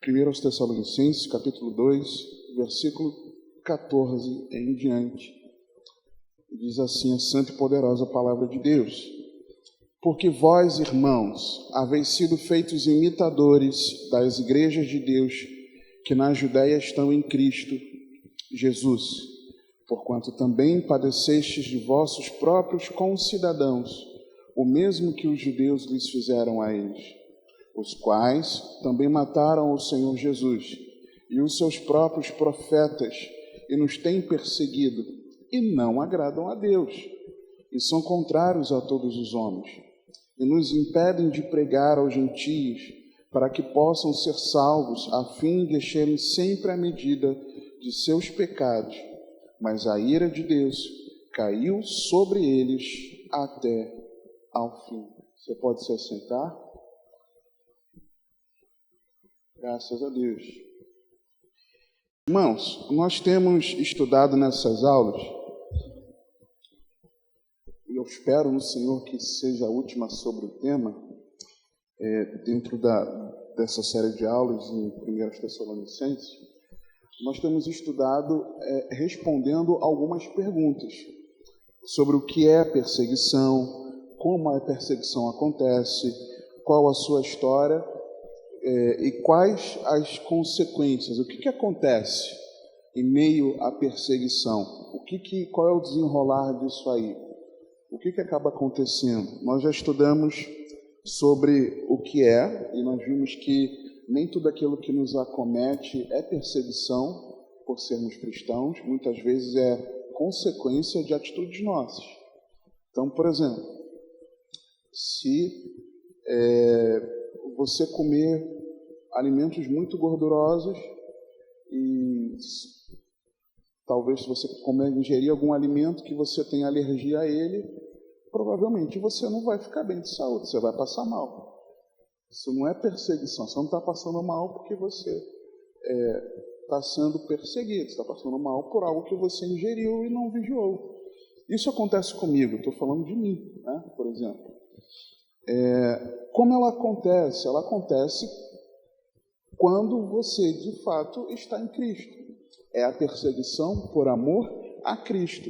1 aos Tessalonicenses, capítulo 2, versículo 14 em diante. Diz assim a santa e poderosa palavra de Deus: Porque vós, irmãos, haveis sido feitos imitadores das igrejas de Deus que na Judéia estão em Cristo Jesus, porquanto também padecestes de vossos próprios concidadãos, o mesmo que os judeus lhes fizeram a eles, os quais também mataram o Senhor Jesus e os seus próprios profetas, e nos têm perseguido, e não agradam a Deus, e são contrários a todos os homens, e nos impedem de pregar aos gentios, para que possam ser salvos, a fim de encherem sempre a medida de seus pecados. Mas a ira de Deus caiu sobre eles até ao fim. Você pode se assentar? Graças a Deus. Irmãos, nós temos estudado nessas aulas, e eu espero no Senhor que seja a última sobre o tema, dentro dessa série de aulas em 1 Tessalonicenses, nós temos estudado respondendo algumas perguntas sobre o que é perseguição, como a perseguição acontece, qual a sua história e quais as consequências. O que acontece em meio à perseguição? Qual é o desenrolar disso aí? O que acaba acontecendo? Nós já estudamos sobre o que é, e nós vimos que nem tudo aquilo que nos acomete é perseguição por sermos cristãos, muitas vezes é consequência de atitudes nossas. Então, por exemplo, se você comer alimentos muito gordurosos e talvez se você ingerir algum alimento que você tem alergia a ele, provavelmente você não vai ficar bem de saúde, você vai passar mal. Isso não é perseguição, você não está passando mal porque você está sendo perseguido, você está passando mal por algo que você ingeriu e não vigiou. Isso acontece comigo, estou falando de mim, né, por exemplo. Como ela acontece? Ela acontece quando você, de fato, está em Cristo. É a perseguição por amor a Cristo.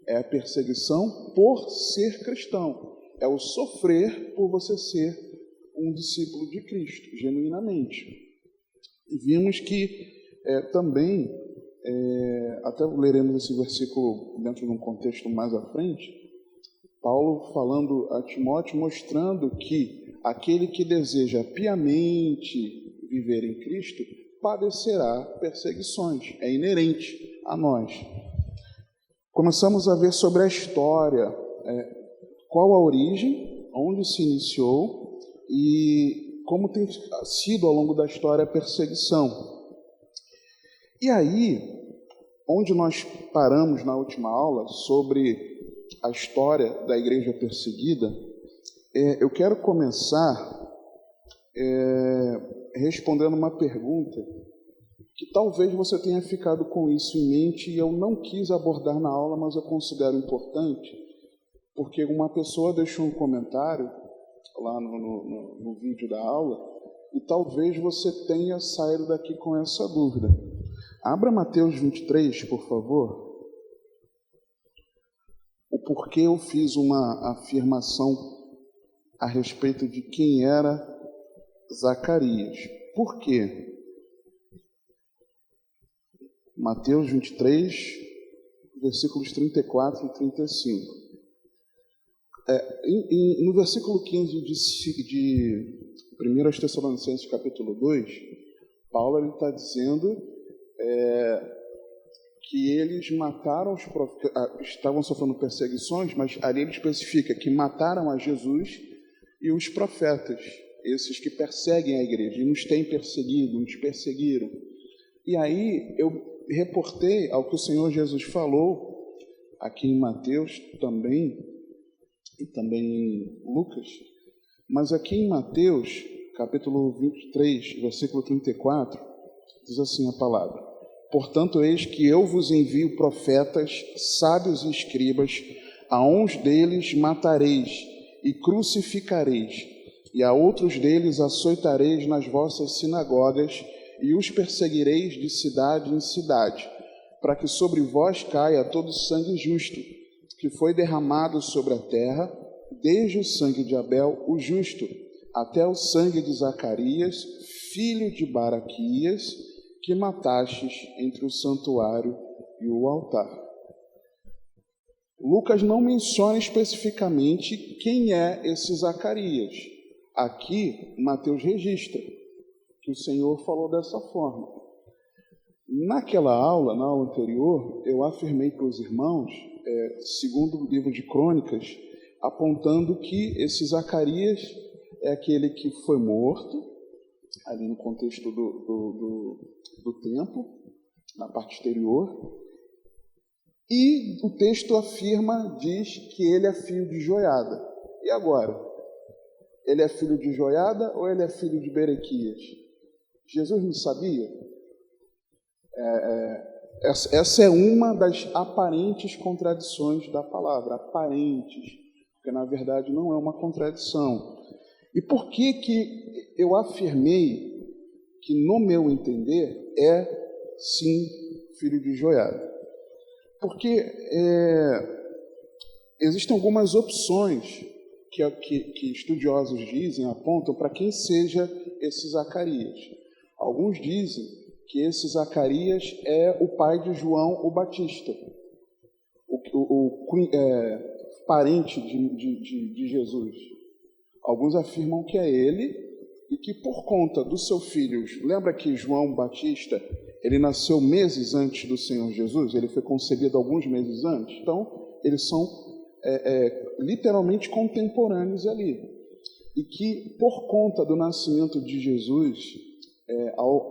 É a perseguição por ser cristão. É o sofrer por você ser um discípulo de Cristo, genuinamente. E vimos que também, até leremos esse versículo dentro de um contexto mais à frente, Paulo falando a Timóteo, mostrando que aquele que deseja piamente viver em Cristo padecerá perseguições, é inerente a nós. Começamos a ver sobre a história, qual a origem, onde se iniciou e como tem sido ao longo da história a perseguição. E aí, onde nós paramos na última aula sobre a história da igreja perseguida, eu quero começar respondendo uma pergunta que talvez você tenha ficado com isso em mente e eu não quis abordar na aula, mas eu considero importante, porque uma pessoa deixou um comentário lá no vídeo da aula e talvez você tenha saído daqui com essa dúvida. Abra Mateus 23, por favor. O porquê eu fiz uma afirmação a respeito de quem era Zacarias. Por quê? Mateus 23, versículos 34 e 35. No versículo 15 de 1 Tessalonicenses, capítulo 2, Paulo está dizendo que eles mataram os profetas, estavam sofrendo perseguições, mas ali ele especifica que mataram a Jesus e os profetas, esses que perseguem a igreja, e nos têm perseguido, nos perseguiram. E aí eu reportei ao que o Senhor Jesus falou aqui em Mateus também, e também em Lucas, mas aqui em Mateus, capítulo 23, versículo 34, diz assim a palavra: Portanto, eis que eu vos envio profetas, sábios e escribas, a uns deles matareis e crucificareis, e a outros deles açoitareis nas vossas sinagogas, e os perseguireis de cidade em cidade, para que sobre vós caia todo o sangue justo, que foi derramado sobre a terra, desde o sangue de Abel, o justo, até o sangue de Zacarias, filho de Baraquias, que matastes entre o santuário e o altar. Lucas não menciona especificamente quem é esse Zacarias. Aqui, Mateus registra que o Senhor falou dessa forma. Naquela aula, na aula anterior, eu afirmei para os irmãos, segundo o livro de Crônicas, apontando que esse Zacarias é aquele que foi morto, ali no contexto do templo, na parte exterior, e o texto diz que ele é filho de Joiada. E agora? Ele é filho de Joiada ou ele é filho de Berequias? Jesus não sabia? Essa é uma das aparentes contradições da palavra, aparentes, porque na verdade não é uma contradição. E por que eu afirmei que, no meu entender, é sim filho de Joiada? Porque existem algumas opções que estudiosos dizem, apontam para quem seja esse Zacarias. Alguns dizem que esse Zacarias é o pai de João o Batista, parente de Jesus. Alguns afirmam que é ele e que por conta dos seus filhos, lembra que João Batista, ele nasceu meses antes do Senhor Jesus, ele foi concebido alguns meses antes, então eles são literalmente contemporâneos ali. E que por conta do nascimento de Jesus,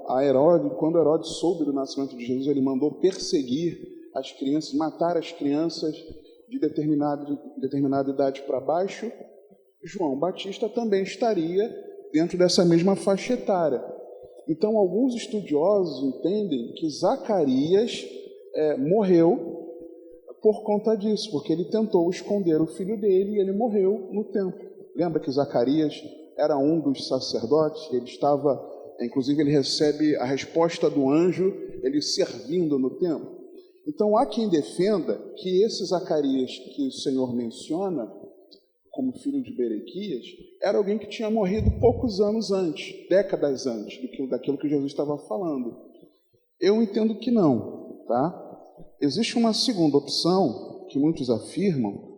a Herodes, quando Herodes soube do nascimento de Jesus, ele mandou perseguir as crianças, matar as crianças de determinada idade para baixo. João Batista também estaria dentro dessa mesma faixa etária. Então, alguns estudiosos entendem que Zacarias morreu por conta disso, porque ele tentou esconder o filho dele e ele morreu no templo. Lembra que Zacarias era um dos sacerdotes? Ele estava, inclusive ele recebe a resposta do anjo, ele servindo no templo. Então, há quem defenda que esse Zacarias que o Senhor menciona, como filho de Berequias, era alguém que tinha morrido poucos anos antes, décadas antes daquilo que Jesus estava falando. Eu entendo que não, tá? Existe uma segunda opção que muitos afirmam,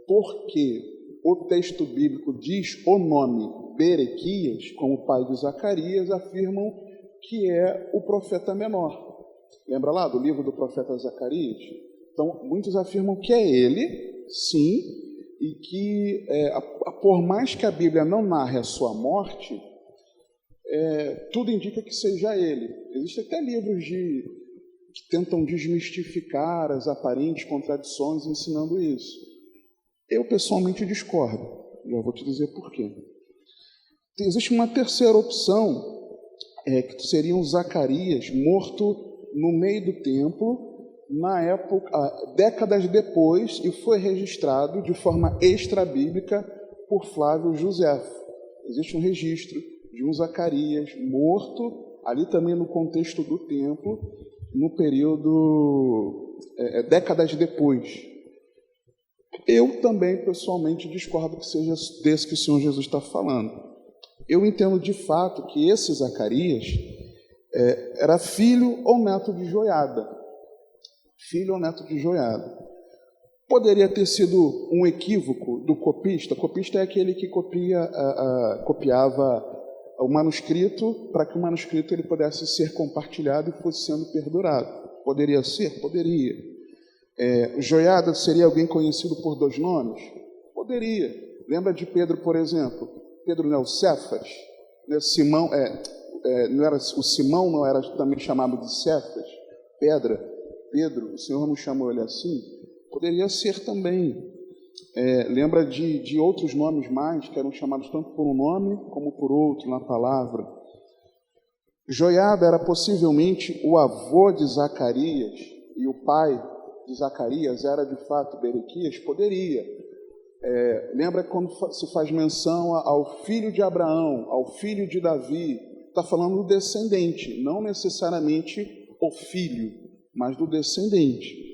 porque o texto bíblico diz o nome Berequias como pai de Zacarias, afirmam que é o profeta menor. Lembra lá do livro do profeta Zacarias? Então, muitos afirmam que é ele, sim, e que, por mais que a Bíblia não narre a sua morte, tudo indica que seja ele. Existem até livros que tentam desmistificar as aparentes contradições ensinando isso. Eu, pessoalmente, discordo. Já vou te dizer por quê. Existe uma terceira opção, que seria um Zacarias morto no meio do templo, na época, décadas depois, e foi registrado de forma extrabíblica por Flávio Joséfo. Existe um registro de um Zacarias morto, ali também no contexto do templo, no período, décadas depois. Eu também, pessoalmente, discordo que seja desse que o Senhor Jesus está falando. Eu entendo de fato que esse Zacarias era filho ou neto de Joiada. Filho ou neto de Joiada. Poderia ter sido um equívoco do copista. Copista é aquele que copiava o manuscrito para que o manuscrito ele pudesse ser compartilhado e fosse sendo perdurado. Poderia ser? Poderia. Joiada seria alguém conhecido por dois nomes? Poderia. Lembra de Pedro, por exemplo? Pedro não é o Cefas? Simão, não era, o Simão não era também chamado de Cefas? Pedro, o Senhor não chamou ele assim? Poderia ser também. Lembra de outros nomes mais, que eram chamados tanto por um nome como por outro na palavra. Joiada era possivelmente o avô de Zacarias, e o pai de Zacarias era de fato Berequias? Poderia. Lembra quando se faz menção ao filho de Abraão, ao filho de Davi, está falando do descendente, não necessariamente o filho, mas do descendente.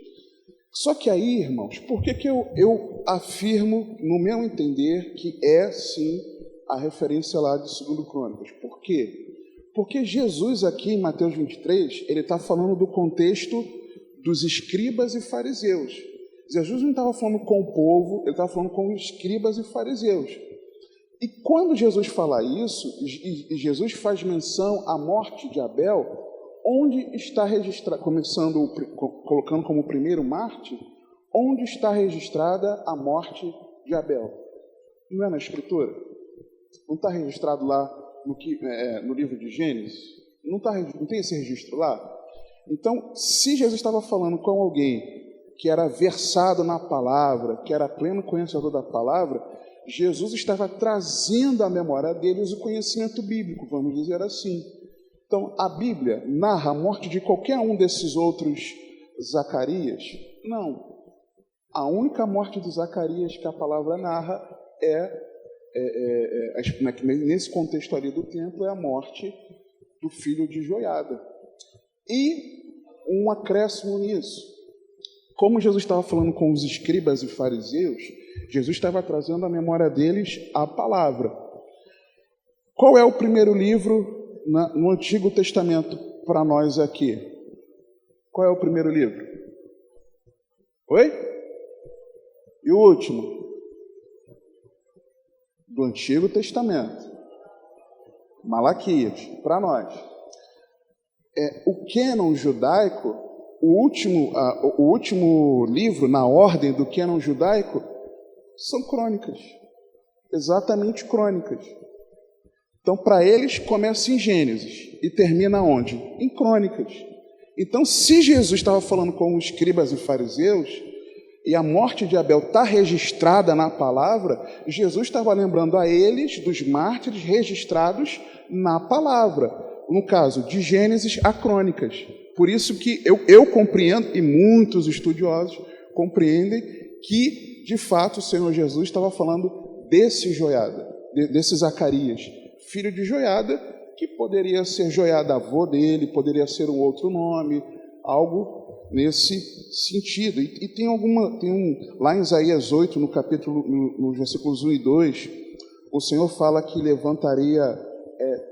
Só que aí, irmãos, por que eu afirmo, no meu entender, que é sim a referência lá de 2 Crônicas? Por quê? Porque Jesus aqui em Mateus 23, ele está falando do contexto dos escribas e fariseus. Jesus não estava falando com o povo, ele estava falando com os escribas e fariseus. E quando Jesus fala isso, e Jesus faz menção à morte de Abel, onde está registrado, colocando como primeiro mártir, onde está registrada a morte de Abel? Não é na Escritura? Não está registrado lá no livro de Gênesis? Não tem esse registro lá? Então, se Jesus estava falando com alguém que era versado na palavra, que era pleno conhecedor da palavra, Jesus estava trazendo à memória deles o conhecimento bíblico, vamos dizer assim. Então, a Bíblia narra a morte de qualquer um desses outros Zacarias? Não. A única morte de Zacarias que a palavra narra nesse contexto ali do templo, é a morte do filho de Joiada. E um acréscimo nisso. Como Jesus estava falando com os escribas e fariseus, Jesus estava trazendo à memória deles a palavra. Qual é o primeiro livro no Antigo Testamento para nós aqui? Qual é o primeiro livro? Oi? E o último? Do Antigo Testamento. Malaquias, para nós. O cânon judaico, o último livro na ordem do cânon judaico são crônicas. Exatamente crônicas. Então, para eles, começa em Gênesis e termina onde? Em Crônicas. Então, se Jesus estava falando com os escribas e fariseus, e a morte de Abel está registrada na palavra, Jesus estava lembrando a eles dos mártires registrados na palavra. No caso, de Gênesis a Crônicas. Por isso que eu compreendo, e muitos estudiosos compreendem, que, de fato, o Senhor Jesus estava falando desse Joiada, desse Zacarias, filho de Joiada, que poderia ser Joiada avô dele, poderia ser um outro nome, algo nesse sentido. E lá em Isaías 8, nos versículos 1 e 2, o Senhor fala que levantaria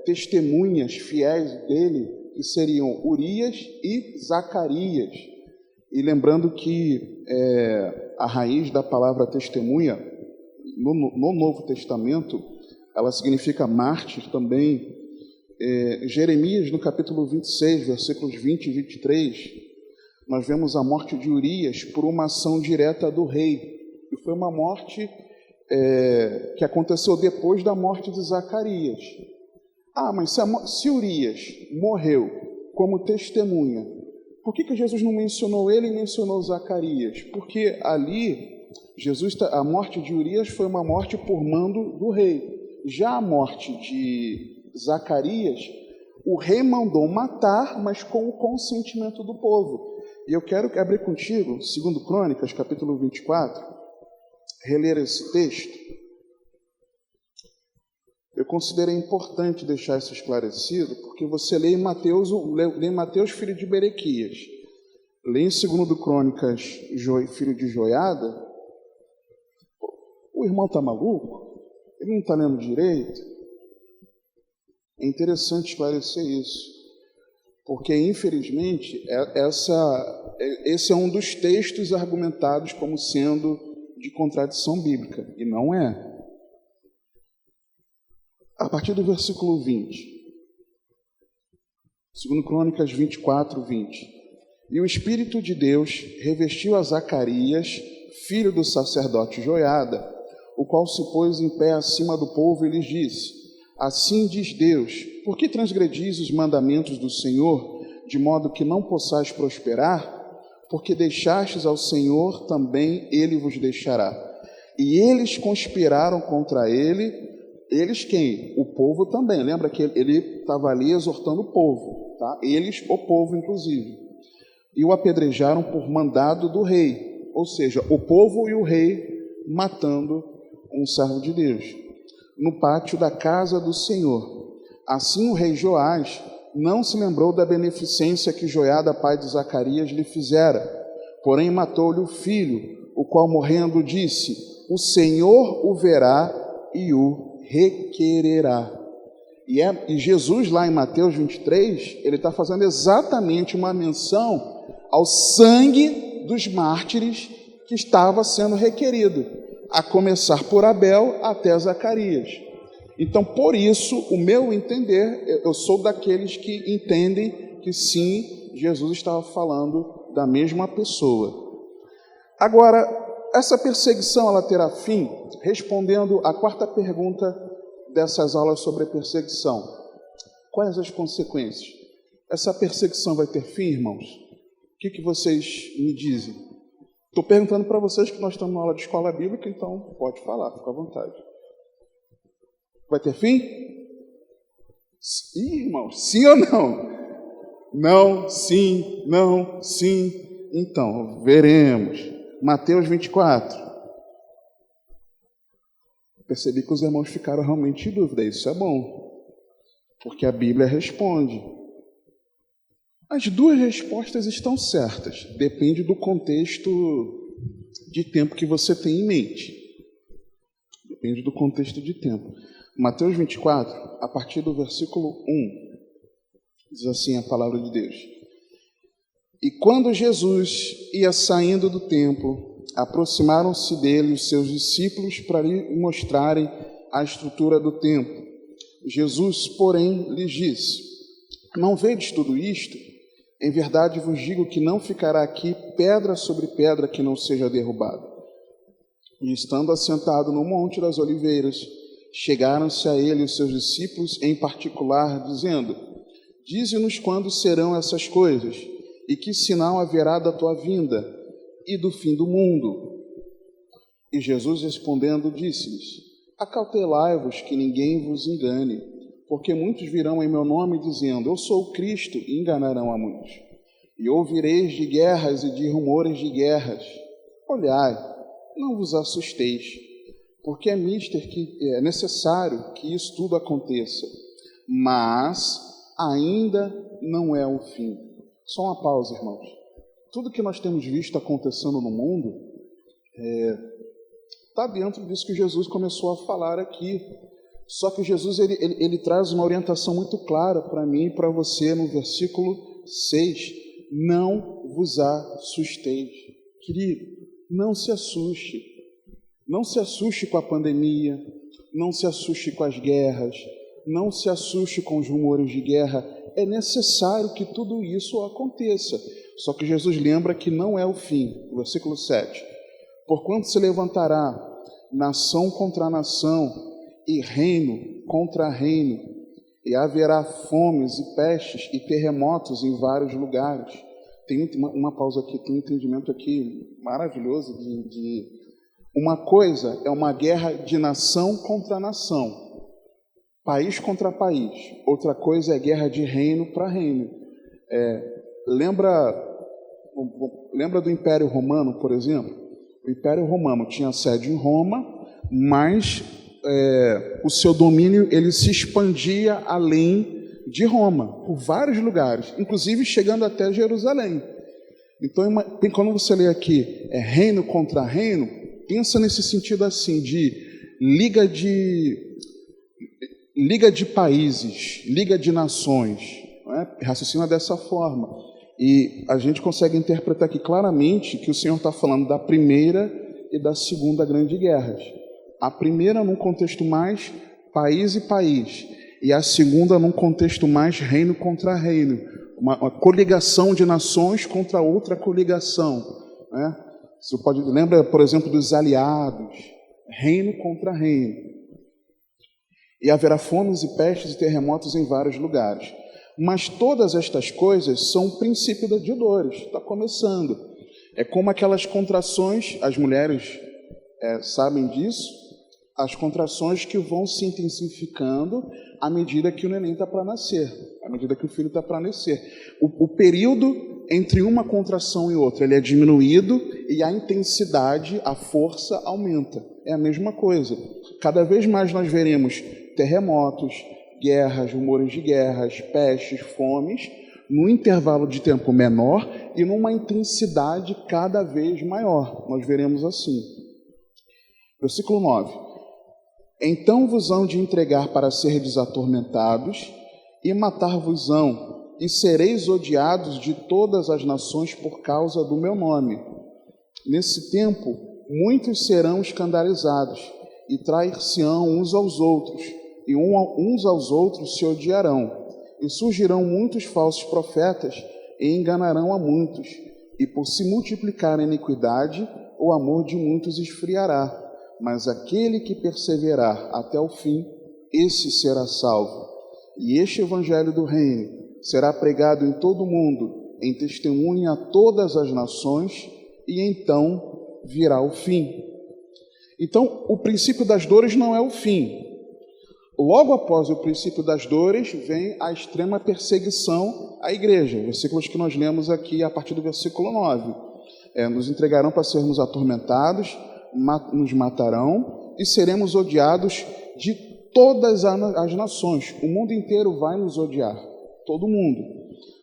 testemunhas fiéis dele, que seriam Urias e Zacarias. E lembrando que a raiz da palavra testemunha, no Novo Testamento, ela significa mártir também. Jeremias, no capítulo 26, versículos 20 e 23, nós vemos a morte de Urias por uma ação direta do rei. E foi uma morte que aconteceu depois da morte de Zacarias. Mas se Urias morreu como testemunha, por que Jesus não mencionou ele e mencionou Zacarias? Porque ali, a morte de Urias foi uma morte por mando do rei. Já a morte de Zacarias, o rei mandou matar, mas com o consentimento do povo. E eu quero abrir contigo, 2 Crônicas, capítulo 24, reler esse texto. Eu considerei importante deixar isso esclarecido, porque você lê em Mateus, filho de Berequias, lê em 2 Crônicas, filho de Joiada. O irmão está maluco? Ele não está lendo direito? É interessante esclarecer isso, porque, infelizmente, esse é um dos textos argumentados como sendo de contradição bíblica, e não é. A partir do versículo 20, 2 Crônicas 24, 20. E o Espírito de Deus revestiu a Zacarias, filho do sacerdote Joiada, o qual se pôs em pé acima do povo e lhes disse: Assim diz Deus, por que transgredis os mandamentos do Senhor, de modo que não possais prosperar? Porque deixastes ao Senhor, também Ele vos deixará. E eles conspiraram contra ele. Eles quem? O povo também. Lembra que ele estava ali exortando o povo, tá? Eles, o povo, inclusive. E o apedrejaram por mandado do rei. Ou seja, o povo e o rei matando um servo de Deus, no pátio da casa do Senhor. Assim o rei Joás não se lembrou da beneficência que Joiada, pai de Zacarias, lhe fizera, porém matou-lhe o filho, o qual morrendo disse: o Senhor o verá e o requererá. E Jesus, lá em Mateus 23, ele está fazendo exatamente uma menção ao sangue dos mártires que estava sendo requerido, a começar por Abel até Zacarias. Então, por isso, o meu entender, eu sou daqueles que entendem que sim, Jesus estava falando da mesma pessoa. Agora, essa perseguição, ela terá fim? Respondendo à quarta pergunta dessas aulas sobre perseguição. Quais as consequências? Essa perseguição vai ter fim, irmãos? O que vocês me dizem? Estou perguntando para vocês que nós estamos na aula de escola bíblica, então pode falar, fica à vontade. Vai ter fim? Sim, irmãos, sim ou não? Não, sim, não, sim. Então, veremos. Mateus 24. Percebi que os irmãos ficaram realmente em dúvida. Isso é bom, porque a Bíblia responde. As duas respostas estão certas. Depende do contexto de tempo que você tem em mente. Depende do contexto de tempo. Mateus 24, a partir do versículo 1, diz assim a palavra de Deus. E quando Jesus ia saindo do templo, aproximaram-se dele os seus discípulos para lhe mostrarem a estrutura do templo. Jesus, porém, lhes disse: não vedes tudo isto? Em verdade vos digo que não ficará aqui pedra sobre pedra que não seja derrubada. E estando assentado no Monte das Oliveiras, chegaram-se a ele os seus discípulos em particular, dizendo: dize-nos quando serão essas coisas, e que sinal haverá da tua vinda e do fim do mundo? E Jesus respondendo disse-lhes: acautelai-vos que ninguém vos engane, porque muitos virão em meu nome dizendo: eu sou o Cristo, e enganarão a muitos. E ouvireis de guerras e de rumores de guerras. Olhai, não vos assusteis, porque é necessário que isso tudo aconteça, mas ainda não é o fim. Só uma pausa, irmãos. Tudo que nós temos visto acontecendo no mundo está dentro disso que Jesus começou a falar aqui. Só que Jesus ele traz uma orientação muito clara para mim e para você no versículo 6. Não vos assusteis. Querido, não se assuste. Não se assuste com a pandemia, não se assuste com as guerras, não se assuste com os rumores de guerra. É necessário que tudo isso aconteça. Só que Jesus lembra que não é o fim. Versículo 7. Porquanto se levantará nação contra nação e reino contra reino, e haverá fomes e pestes e terremotos em vários lugares. Tem uma pausa aqui, tem um entendimento aqui maravilhoso de uma coisa é uma guerra de nação contra nação, país contra país. Outra coisa é guerra de reino para reino. Lembra do Império Romano, por exemplo? O Império Romano tinha sede em Roma, mas o seu domínio ele se expandia além de Roma, por vários lugares, inclusive chegando até Jerusalém. Então, quando você lê aqui reino contra reino, pensa nesse sentido assim, de liga de países, liga de nações, não é? Raciocina dessa forma. E a gente consegue interpretar aqui claramente que o Senhor está falando da primeira e da segunda grande guerras. A primeira num contexto mais país e país, e a segunda num contexto mais reino contra reino, uma coligação de nações contra outra coligação, né? Você lembra, por exemplo, dos aliados, reino contra reino. E haverá fomes e pestes e terremotos em vários lugares. Mas todas estas coisas são um princípio de dores, está começando. É como aquelas contrações, as mulheres sabem disso, as contrações que vão se intensificando à medida que o neném está para nascer, à medida que o filho está para nascer. O período entre uma contração e outra, ele é diminuído e a intensidade, a força aumenta. É a mesma coisa. Cada vez mais nós veremos terremotos, guerras, rumores de guerras, pestes, fomes, num intervalo de tempo menor e numa intensidade cada vez maior. Nós veremos assim. Versículo 9. Então vos hão de entregar para serdes atormentados, e matar-vos-ão, e sereis odiados de todas as nações por causa do meu nome. Nesse tempo, muitos serão escandalizados, e trair-se-ão uns aos outros, e uns aos outros se odiarão. E surgirão muitos falsos profetas, e enganarão a muitos. E por se multiplicar a iniquidade, o amor de muitos esfriará. Mas aquele que perseverar até o fim, esse será salvo. E este evangelho do reino será pregado em todo o mundo, em testemunha a todas as nações, e então virá o fim. Então, o princípio das dores não é o fim. Logo após o princípio das dores, vem a extrema perseguição à igreja. Versículos que nós lemos aqui a partir do versículo 9. Nos entregarão para sermos atormentados, nos matarão e seremos odiados de todas as nações. O mundo inteiro vai nos odiar, todo mundo.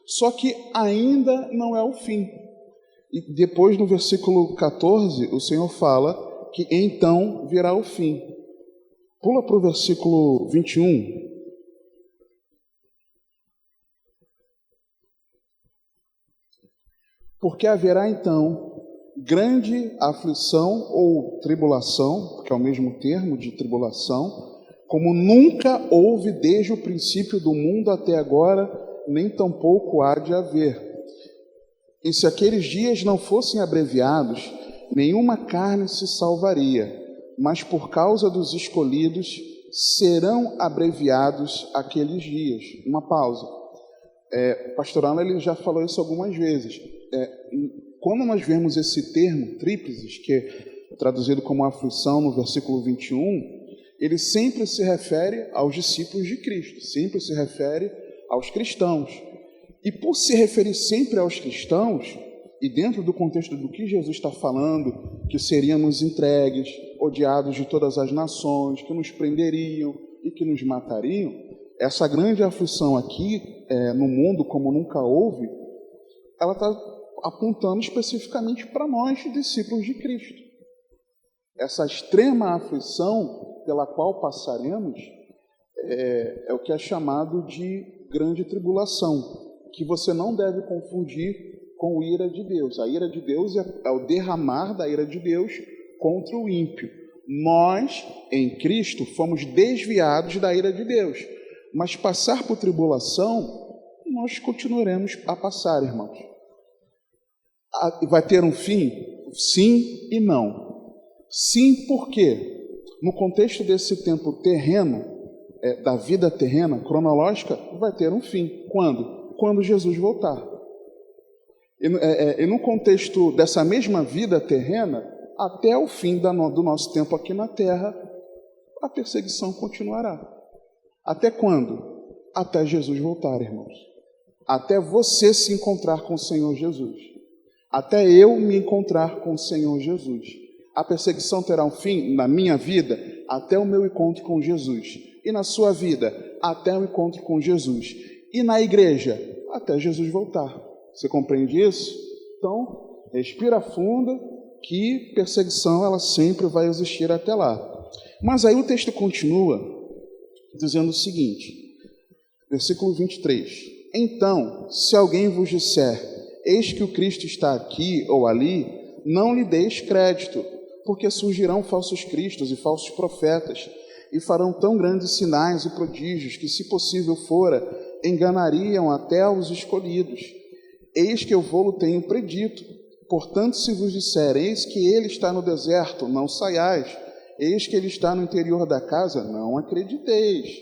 Só que ainda não é o fim. E depois, no versículo 14, o Senhor fala que então virá o fim. Pula para o versículo 21. Porque haverá então grande aflição ou tribulação, que é o mesmo termo de tribulação, como nunca houve desde o princípio do mundo até agora, nem tampouco há de haver. E se aqueles dias não fossem abreviados, nenhuma carne se salvaria, mas por causa dos escolhidos serão abreviados aqueles dias. Uma pausa. O pastor Alan, ele já falou isso algumas vezes. Quando nós vemos esse termo, tríplices, que é traduzido como aflição no versículo 21, ele sempre se refere aos discípulos de Cristo, sempre se refere aos cristãos. E por se referir sempre aos cristãos, e dentro do contexto do que Jesus está falando, que seríamos entregues, odiados de todas as nações, que nos prenderiam e que nos matariam, essa grande aflição aqui, no mundo como nunca houve, ela está apontando especificamente para nós, discípulos de Cristo. Essa extrema aflição pela qual passaremos é o que é chamado de grande tribulação, que você não deve confundir com a ira de Deus. A ira de Deus é o derramar da ira de Deus contra o ímpio. Nós, em Cristo, fomos desviados da ira de Deus. Mas passar por tribulação, nós continuaremos a passar, irmãos. Vai ter um fim? Sim e não. Sim, por quê? No contexto desse tempo terreno, da vida terrena, cronológica, vai ter um fim. Quando? Quando Jesus voltar. E no contexto dessa mesma vida terrena, até o fim do nosso tempo aqui na Terra, a perseguição continuará. Até quando? Até Jesus voltar, irmãos. Até você se encontrar com o Senhor Jesus. Até eu me encontrar com o Senhor Jesus. A perseguição terá um fim na minha vida, até o meu encontro com Jesus. E na sua vida, até o encontro com Jesus. E na igreja, até Jesus voltar. Você compreende isso? Então, respira fundo, que perseguição ela sempre vai existir até lá. Mas aí o texto continua dizendo o seguinte, versículo 23. Então, se alguém vos disser, eis que o Cristo está aqui ou ali, não lhe deis crédito, porque surgirão falsos cristos e falsos profetas, e farão tão grandes sinais e prodígios que, se possível fora, enganariam até os escolhidos. Eis que eu vou-lo tenho predito. Portanto, se vos disser, eis que ele está no deserto, não saiais. Eis que ele está no interior da casa, não acrediteis.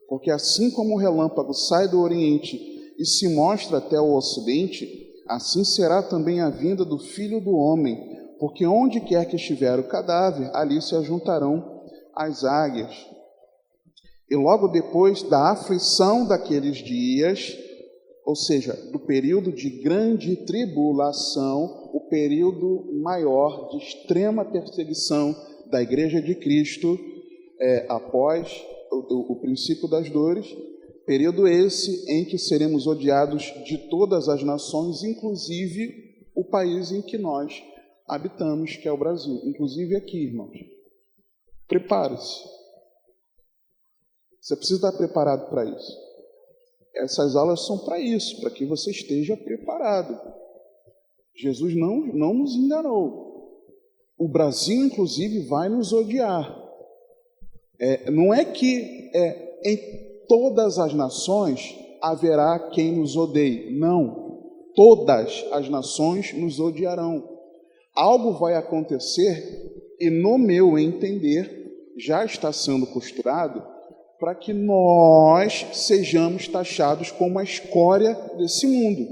Porque assim como o relâmpago sai do oriente e se mostra até o ocidente, assim será também a vinda do Filho do Homem, porque onde quer que estiver o cadáver, ali se ajuntarão as águias. E logo depois da aflição daqueles dias, ou seja, do período de grande tribulação, o período maior de extrema perseguição da Igreja de Cristo, após o princípio das dores, período esse em que seremos odiados de todas as nações, inclusive o país em que nós habitamos, que é o Brasil. Inclusive aqui, irmãos. Prepare-se. Você precisa estar preparado para isso. Essas aulas são para isso, para que você esteja preparado. Jesus não nos enganou. O Brasil, inclusive, vai nos odiar. Não é que em todas as nações haverá quem nos odeie. Não. Todas as nações nos odiarão. Algo vai acontecer, e no meu entender, já está sendo costurado, para que nós sejamos taxados como a escória desse mundo.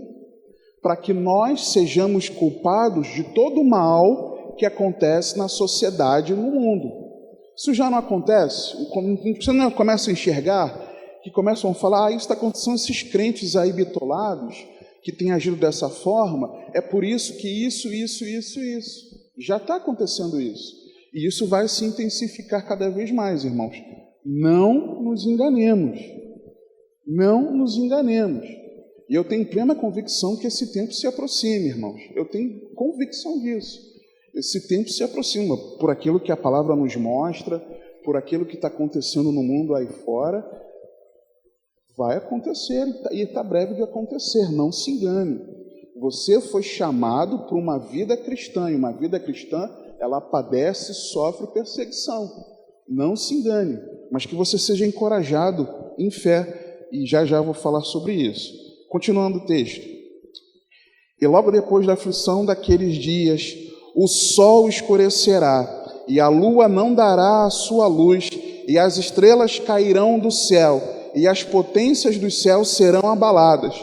Para que nós sejamos culpados de todo o mal que acontece na sociedade e no mundo. Isso já não acontece? Você não começa a enxergar que começam a falar, isso está acontecendo, esses crentes aí bitolados, que têm agido dessa forma, é por isso que isso. Já está acontecendo isso. E isso vai se intensificar cada vez mais, irmãos. Não nos enganemos. Não nos enganemos. E eu tenho plena convicção que esse tempo se aproxima, irmãos. Eu tenho convicção disso. Esse tempo se aproxima por aquilo que a palavra nos mostra, por aquilo que está acontecendo no mundo aí fora. Vai acontecer e está breve de acontecer, não se engane. Você foi chamado para uma vida cristã, e uma vida cristã, ela padece, sofre perseguição. Não se engane, mas que você seja encorajado em fé, e já vou falar sobre isso. Continuando o texto. E logo depois da aflição daqueles dias, o sol escurecerá, e a lua não dará a sua luz, e as estrelas cairão do céu, e as potências dos céus serão abaladas.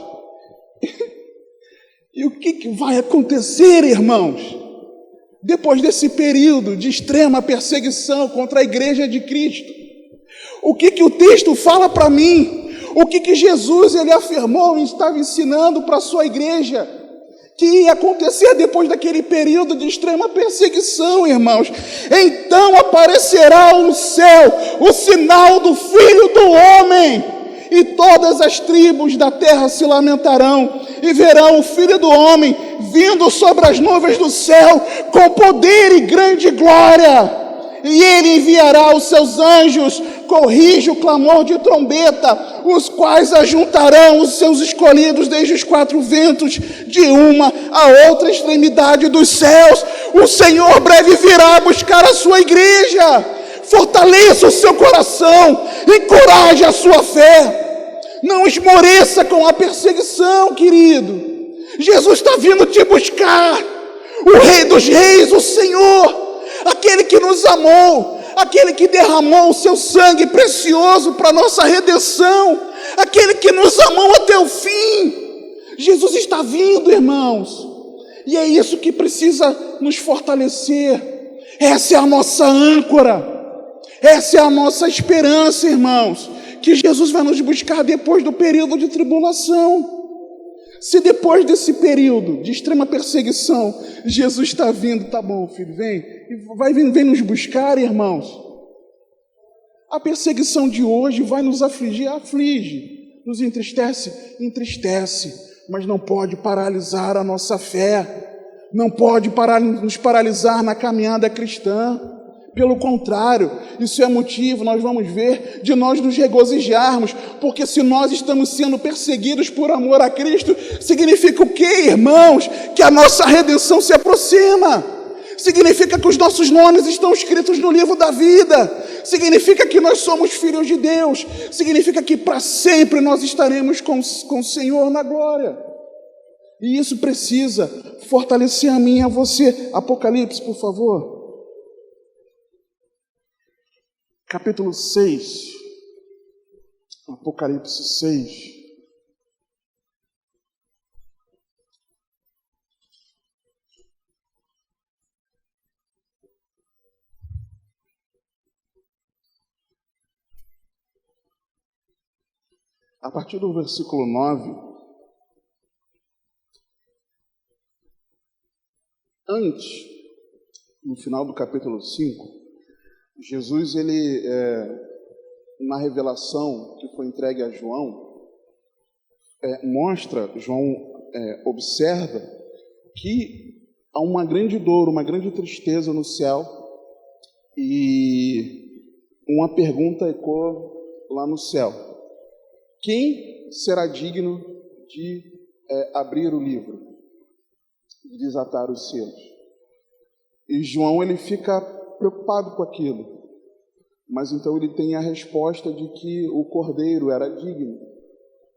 E o que vai acontecer, irmãos? Depois desse período de extrema perseguição contra a igreja de Cristo, o que o texto fala para mim? O que Jesus ele afirmou e estava ensinando para a sua igreja? Que ia acontecer depois daquele período de extrema perseguição, irmãos. Então aparecerá no céu o sinal do Filho do Homem, e todas as tribos da terra se lamentarão, e verão o Filho do Homem vindo sobre as nuvens do céu, com poder e grande glória. E ele enviará os seus anjos com rijo clamor de trombeta, os quais ajuntarão os seus escolhidos desde os quatro ventos, de uma a outra extremidade dos céus. O Senhor breve virá buscar a sua igreja. Fortaleça o seu coração, encoraje a sua fé. Não esmoreça com a perseguição, querido. Jesus está vindo te buscar. O Rei dos Reis, o Senhor, aquele que nos amou, aquele que derramou o seu sangue precioso para a nossa redenção, aquele que nos amou até o fim. Jesus está vindo, irmãos, e é isso que precisa nos fortalecer. Essa é a nossa âncora, essa é a nossa esperança, irmãos, que Jesus vai nos buscar depois do período de tribulação. Se depois desse período de extrema perseguição, Jesus está vindo, tá bom, filho, vem nos buscar, irmãos. A perseguição de hoje vai nos afligir, aflige, nos entristece, mas não pode paralisar a nossa fé, não pode nos paralisar na caminhada cristã. Pelo contrário, isso é motivo, nós vamos ver, de nós nos regozijarmos, porque se nós estamos sendo perseguidos por amor a Cristo, significa o quê, irmãos? Que a nossa redenção se aproxima, significa que os nossos nomes estão escritos no livro da vida, significa que nós somos filhos de Deus, significa que para sempre nós estaremos com o Senhor na glória. E isso precisa fortalecer a mim e a você. Apocalipse, por favor. Capítulo 6, Apocalipse 6. A partir do versículo 9, antes, no final do capítulo 5, Jesus, ele na revelação que foi entregue a João, João observa que há uma grande dor, uma grande tristeza no céu, e uma pergunta ecoa lá no céu: quem será digno de abrir o livro, de desatar os selos? E João, ele fica preocupado com aquilo, mas então ele tem a resposta de que o Cordeiro era digno,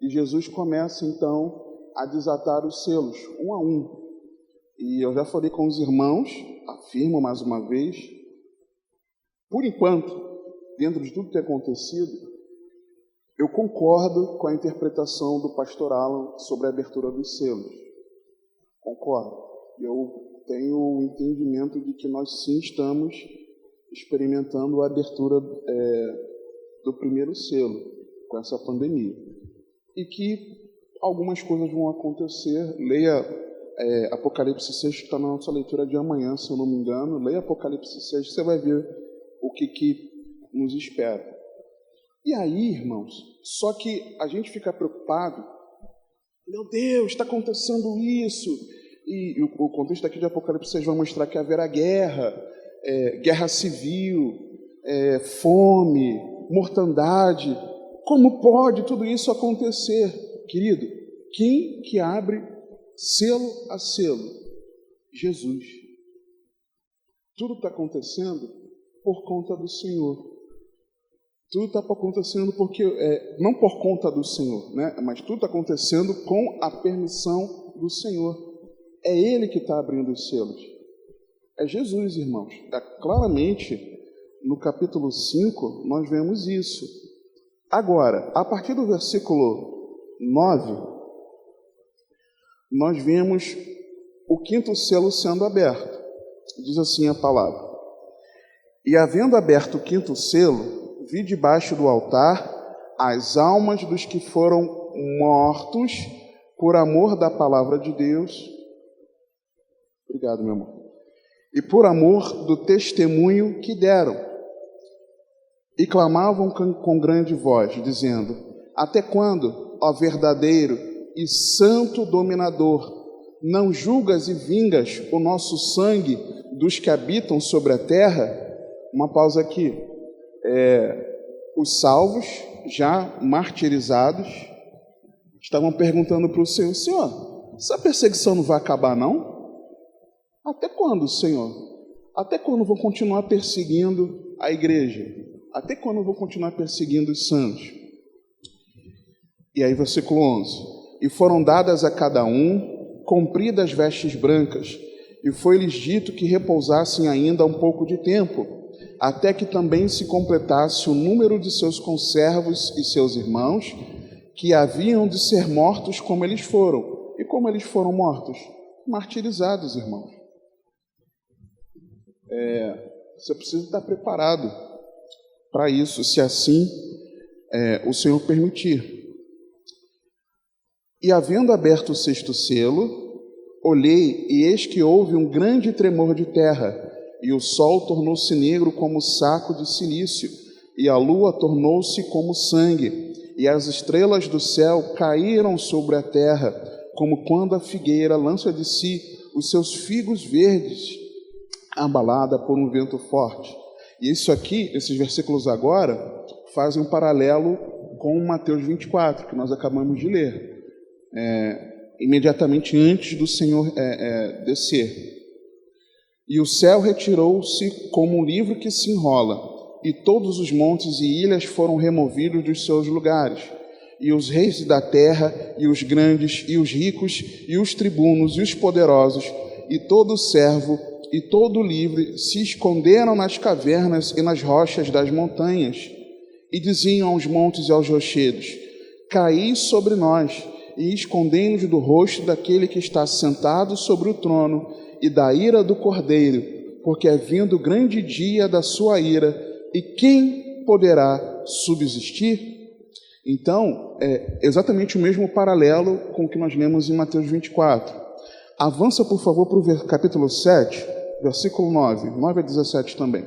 e Jesus começa então a desatar os selos, um a um. E eu já falei com os irmãos, afirmo mais uma vez, por enquanto, dentro de tudo que tem acontecido, eu concordo com a interpretação do pastor Alan sobre a abertura dos selos. Concordo. Eu tenho o entendimento de que nós sim estamos experimentando a abertura do primeiro selo com essa pandemia. E que algumas coisas vão acontecer. Leia Apocalipse 6, que está na nossa leitura de amanhã, se eu não me engano. Leia Apocalipse 6, você vai ver o que nos espera. E aí, irmãos, só que a gente fica preocupado. Meu Deus, está acontecendo isso. E o contexto aqui de Apocalipse 6 vai mostrar que haverá guerra, guerra civil, fome, mortandade. Como pode tudo isso acontecer? Querido, quem que abre selo a selo? Jesus. Tudo está acontecendo por conta do Senhor. Tudo está acontecendo porque, não por conta do Senhor, né? Mas tudo está acontecendo com a permissão do Senhor. É Ele que está abrindo os selos. É Jesus, irmãos. Claramente, no capítulo 5, nós vemos isso. Agora, a partir do versículo 9, nós vemos o quinto selo sendo aberto. Diz assim a palavra: e havendo aberto o quinto selo, vi debaixo do altar as almas dos que foram mortos por amor da palavra de Deus. Obrigado, meu amor. E por amor do testemunho que deram. E clamavam com grande voz, dizendo: até quando, ó verdadeiro e santo dominador, não julgas e vingas o nosso sangue dos que habitam sobre a terra? Uma pausa aqui. Os salvos, já martirizados, estavam perguntando para o Senhor: Senhor, essa perseguição não vai acabar, não? Até quando, Senhor? Até quando vou continuar perseguindo a igreja? Até quando vou continuar perseguindo os santos? E aí, versículo 11: e foram dadas a cada um compridas vestes brancas, e foi-lhes dito que repousassem ainda um pouco de tempo, até que também se completasse o número de seus conservos e seus irmãos, que haviam de ser mortos como eles foram. E como eles foram mortos? Martirizados, irmãos. Você precisa estar preparado para isso, se assim o Senhor permitir. E havendo aberto o sexto selo, olhei, e eis que houve um grande tremor de terra, e o sol tornou-se negro como saco de cilício, e a lua tornou-se como sangue, e as estrelas do céu caíram sobre a terra, como quando a figueira lança de si os seus figos verdes, abalada por um vento forte. E isso aqui, esses versículos agora, fazem um paralelo com Mateus 24, que nós acabamos de ler, imediatamente antes do Senhor descer. E o céu retirou-se como um livro que se enrola, e todos os montes e ilhas foram removidos dos seus lugares, e os reis da terra, e os grandes, e os ricos, e os tribunos, e os poderosos, e todo servo, e todo livre, se esconderam nas cavernas e nas rochas das montanhas, e diziam aos montes e aos rochedos: caí sobre nós, e escondei-nos do rosto daquele que está sentado sobre o trono, e da ira do Cordeiro, porque é vindo o grande dia da sua ira, e quem poderá subsistir? Então, é exatamente o mesmo paralelo com o que nós lemos em Mateus 24. Avança, por favor, para o capítulo 7, versículo 9 a 17 também.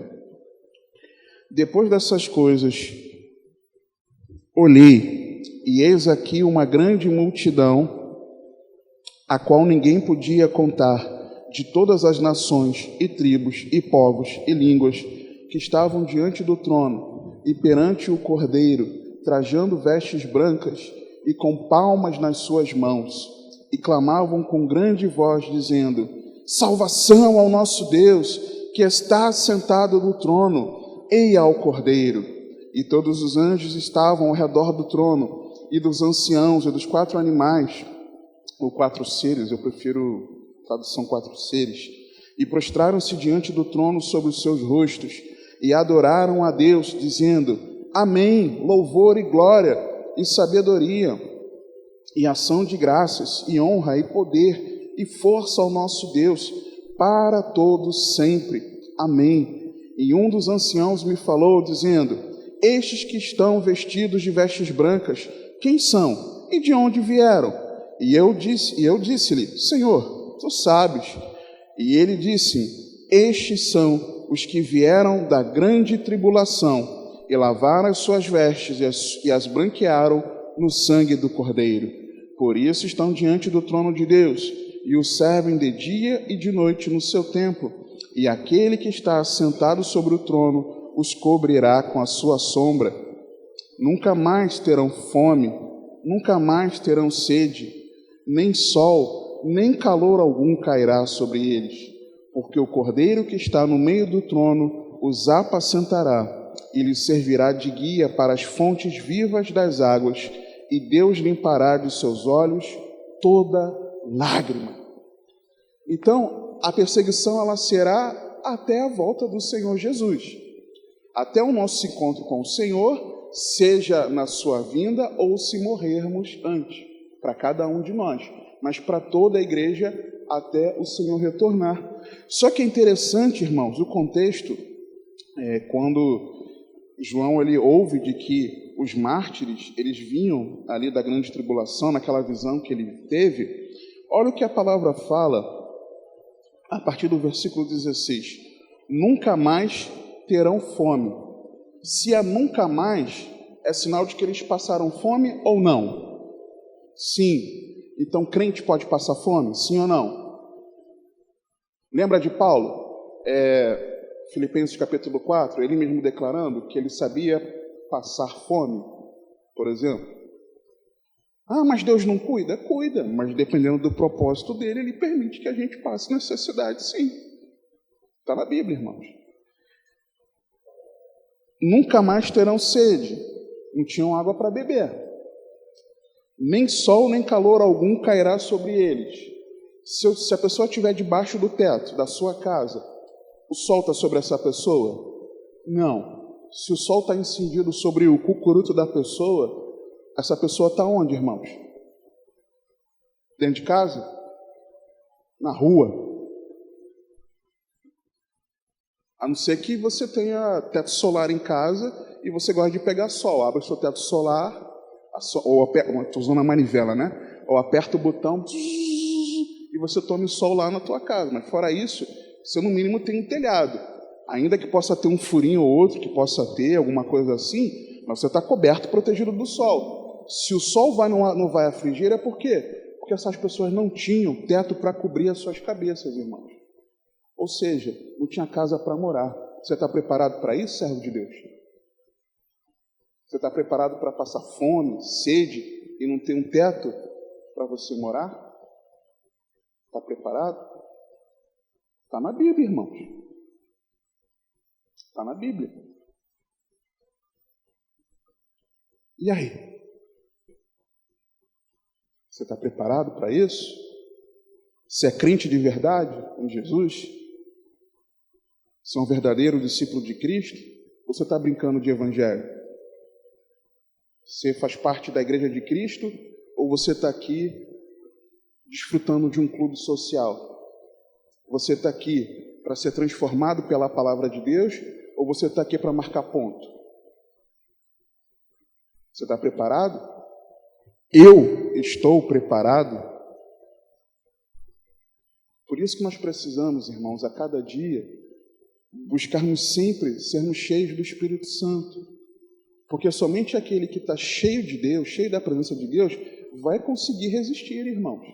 Depois dessas coisas, Olhei, e eis aqui uma grande multidão, a qual ninguém podia contar, de todas as nações e tribos e povos e línguas que estavam diante do trono e perante o Cordeiro, trajando vestes brancas e com palmas nas suas mãos, e clamavam com grande voz, dizendo: Salvação ao nosso Deus, que está sentado no trono, e ao Cordeiro. E todos os anjos estavam ao redor do trono, e dos anciãos, e dos 4 animais, ou 4 seres, eu prefiro a tradução 4 seres, e prostraram-se diante do trono sobre os seus rostos, e adoraram a Deus, dizendo: Amém, louvor e glória, e sabedoria, e ação de graças, e honra, e poder, e força ao nosso Deus, para todos sempre. Amém. E um dos anciãos me falou, dizendo: Estes que estão vestidos de vestes brancas, quem são? E de onde vieram? E eu disse-lhe: Senhor, tu sabes. E ele disse: Estes são os que vieram da grande tribulação, e lavaram as suas vestes e as branquearam no sangue do Cordeiro. Por isso estão diante do trono de Deus, e o servem de dia e de noite no seu templo. E aquele que está assentado sobre o trono os cobrirá com a sua sombra. Nunca mais terão fome, nunca mais terão sede, nem sol, nem calor algum cairá sobre eles, porque o Cordeiro que está no meio do trono os apacentará, e lhes servirá de guia para as fontes vivas das águas, e Deus limpará de seus olhos toda lágrima. Então, a perseguição ela será até a volta do Senhor Jesus, até o nosso encontro com o Senhor, seja na sua vinda ou se morrermos antes, para cada um de nós, mas para toda a igreja até o Senhor retornar. Só que é interessante, irmãos, o contexto, quando João ele ouve de que os mártires eles vinham ali da grande tribulação, naquela visão que ele teve, olha o que a palavra fala a partir do versículo 16: Nunca mais terão fome. Se é nunca mais, é sinal de que eles passaram fome ou não? Sim. Então, crente pode passar fome? Sim ou não? Lembra de Paulo? Filipenses capítulo 4, ele mesmo declarando que ele sabia passar fome, por exemplo. Ah, mas Deus não cuida? Cuida, mas dependendo do propósito dele, ele permite que a gente passe necessidade, sim. Está na Bíblia, irmãos. Nunca mais terão sede, não tinham água para beber. Nem sol, nem calor algum cairá sobre eles. Se a pessoa estiver debaixo do teto da sua casa, o sol está sobre essa pessoa? Não. Se o sol está incendido sobre o cucuruto da pessoa, essa pessoa está onde, irmãos? Dentro de casa? Na rua? A não ser que você tenha teto solar em casa e você gosta de pegar sol. Abre o seu teto solar, ou estou usando a manivela, né? Ou aperta o botão e você tome sol lá na tua casa. Mas fora isso, você no mínimo tem um telhado. Ainda que possa ter um furinho ou outro, que possa ter alguma coisa assim, mas você está coberto, protegido do sol. Se o sol não vai afligir, é por quê? Porque essas pessoas não tinham teto para cobrir as suas cabeças, irmãos. Ou seja, não tinha casa para morar. Você está preparado para isso, servo de Deus? Você está preparado para passar fome, sede e não ter um teto para você morar? Está preparado? Está na Bíblia, irmãos. Está na Bíblia. E aí? Você está preparado para isso? Você é crente de verdade em Jesus? Você é um verdadeiro discípulo de Cristo? Ou você está brincando de evangelho? Você faz parte da igreja de Cristo? Ou você está aqui desfrutando de um clube social? Você está aqui para ser transformado pela palavra de Deus? Ou você está aqui para marcar ponto? Você está preparado? Eu estou preparado? Por isso que nós precisamos, irmãos, a cada dia, buscarmos sempre sermos cheios do Espírito Santo. Porque somente aquele que está cheio de Deus, cheio da presença de Deus, vai conseguir resistir, irmãos.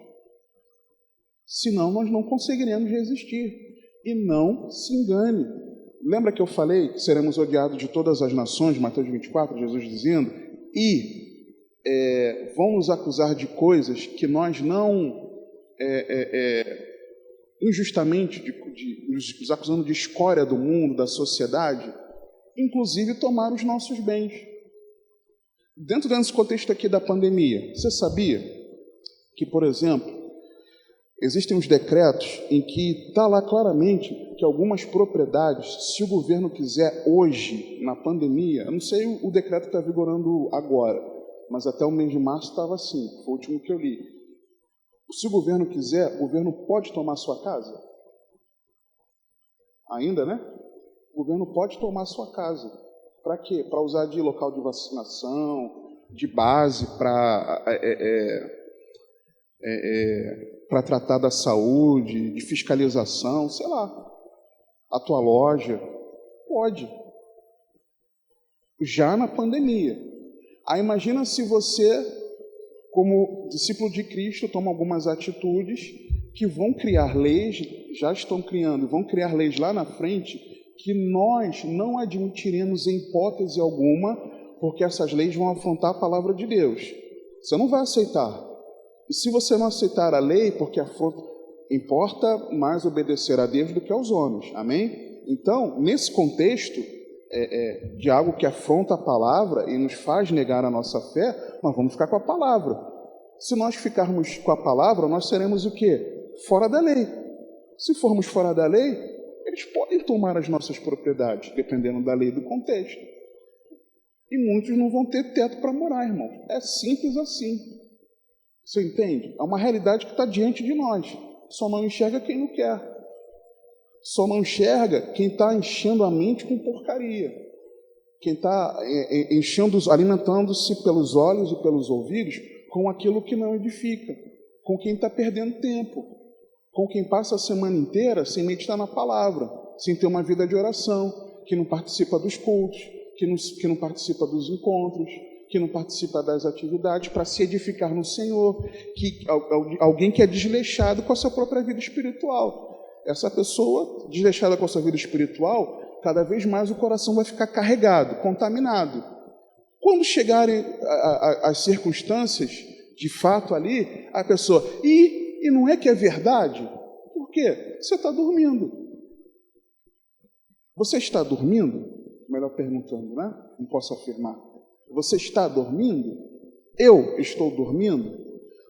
Senão nós não conseguiremos resistir. E não se engane. Lembra que eu falei que seremos odiados de todas as nações, Mateus 24, Jesus dizendo, vão nos acusar de coisas que nós não, injustamente, nos acusando de escória do mundo, da sociedade, inclusive tomar os nossos bens. Dentro desse contexto aqui da pandemia, você sabia que, por exemplo, existem uns decretos em que está lá claramente que algumas propriedades, se o governo quiser hoje, na pandemia, eu não sei o decreto que está vigorando agora, mas até o mês de março estava assim, foi o último que eu li. Se o governo quiser, o governo pode tomar sua casa? Ainda, né? O governo pode tomar sua casa. Para quê? Para usar de local de vacinação, de base para tratar da saúde, de fiscalização, sei lá. A tua loja. Pode. Já na pandemia. Aí imagina se você, como discípulo de Cristo, toma algumas atitudes que vão criar leis, já estão criando, vão criar leis lá na frente, que nós não admitiremos em hipótese alguma, porque essas leis vão afrontar a palavra de Deus. Você não vai aceitar. E se você não aceitar a lei, porque importa mais obedecer a Deus do que aos homens. Amém? Então, nesse contexto de algo que afronta a palavra e nos faz negar a nossa fé, nós vamos ficar com a palavra. Se nós ficarmos com a palavra, nós seremos o quê? Fora da lei. Se formos fora da lei, eles podem tomar as nossas propriedades, dependendo da lei e do contexto. E muitos não vão ter teto para morar, irmão. É simples assim. Você entende? É uma realidade que está diante de nós. Só não enxerga quem não quer. Só não enxerga quem está enchendo a mente com porcaria. Quem está alimentando-se pelos olhos e pelos ouvidos com aquilo que não edifica. Com quem está perdendo tempo. Com quem passa a semana inteira sem meditar na palavra, sem ter uma vida de oração, que não participa dos cultos, que não participa dos encontros, que não participa das atividades para se edificar no Senhor, alguém que é desleixado com a sua própria vida espiritual. Essa pessoa, desleixada com a sua vida espiritual, cada vez mais o coração vai ficar carregado, contaminado. Quando chegarem as circunstâncias, de fato ali, a pessoa... E não é que é verdade? Por quê? Você está dormindo. Você está dormindo? Melhor perguntando, né? Não posso afirmar. Você está dormindo? Eu estou dormindo?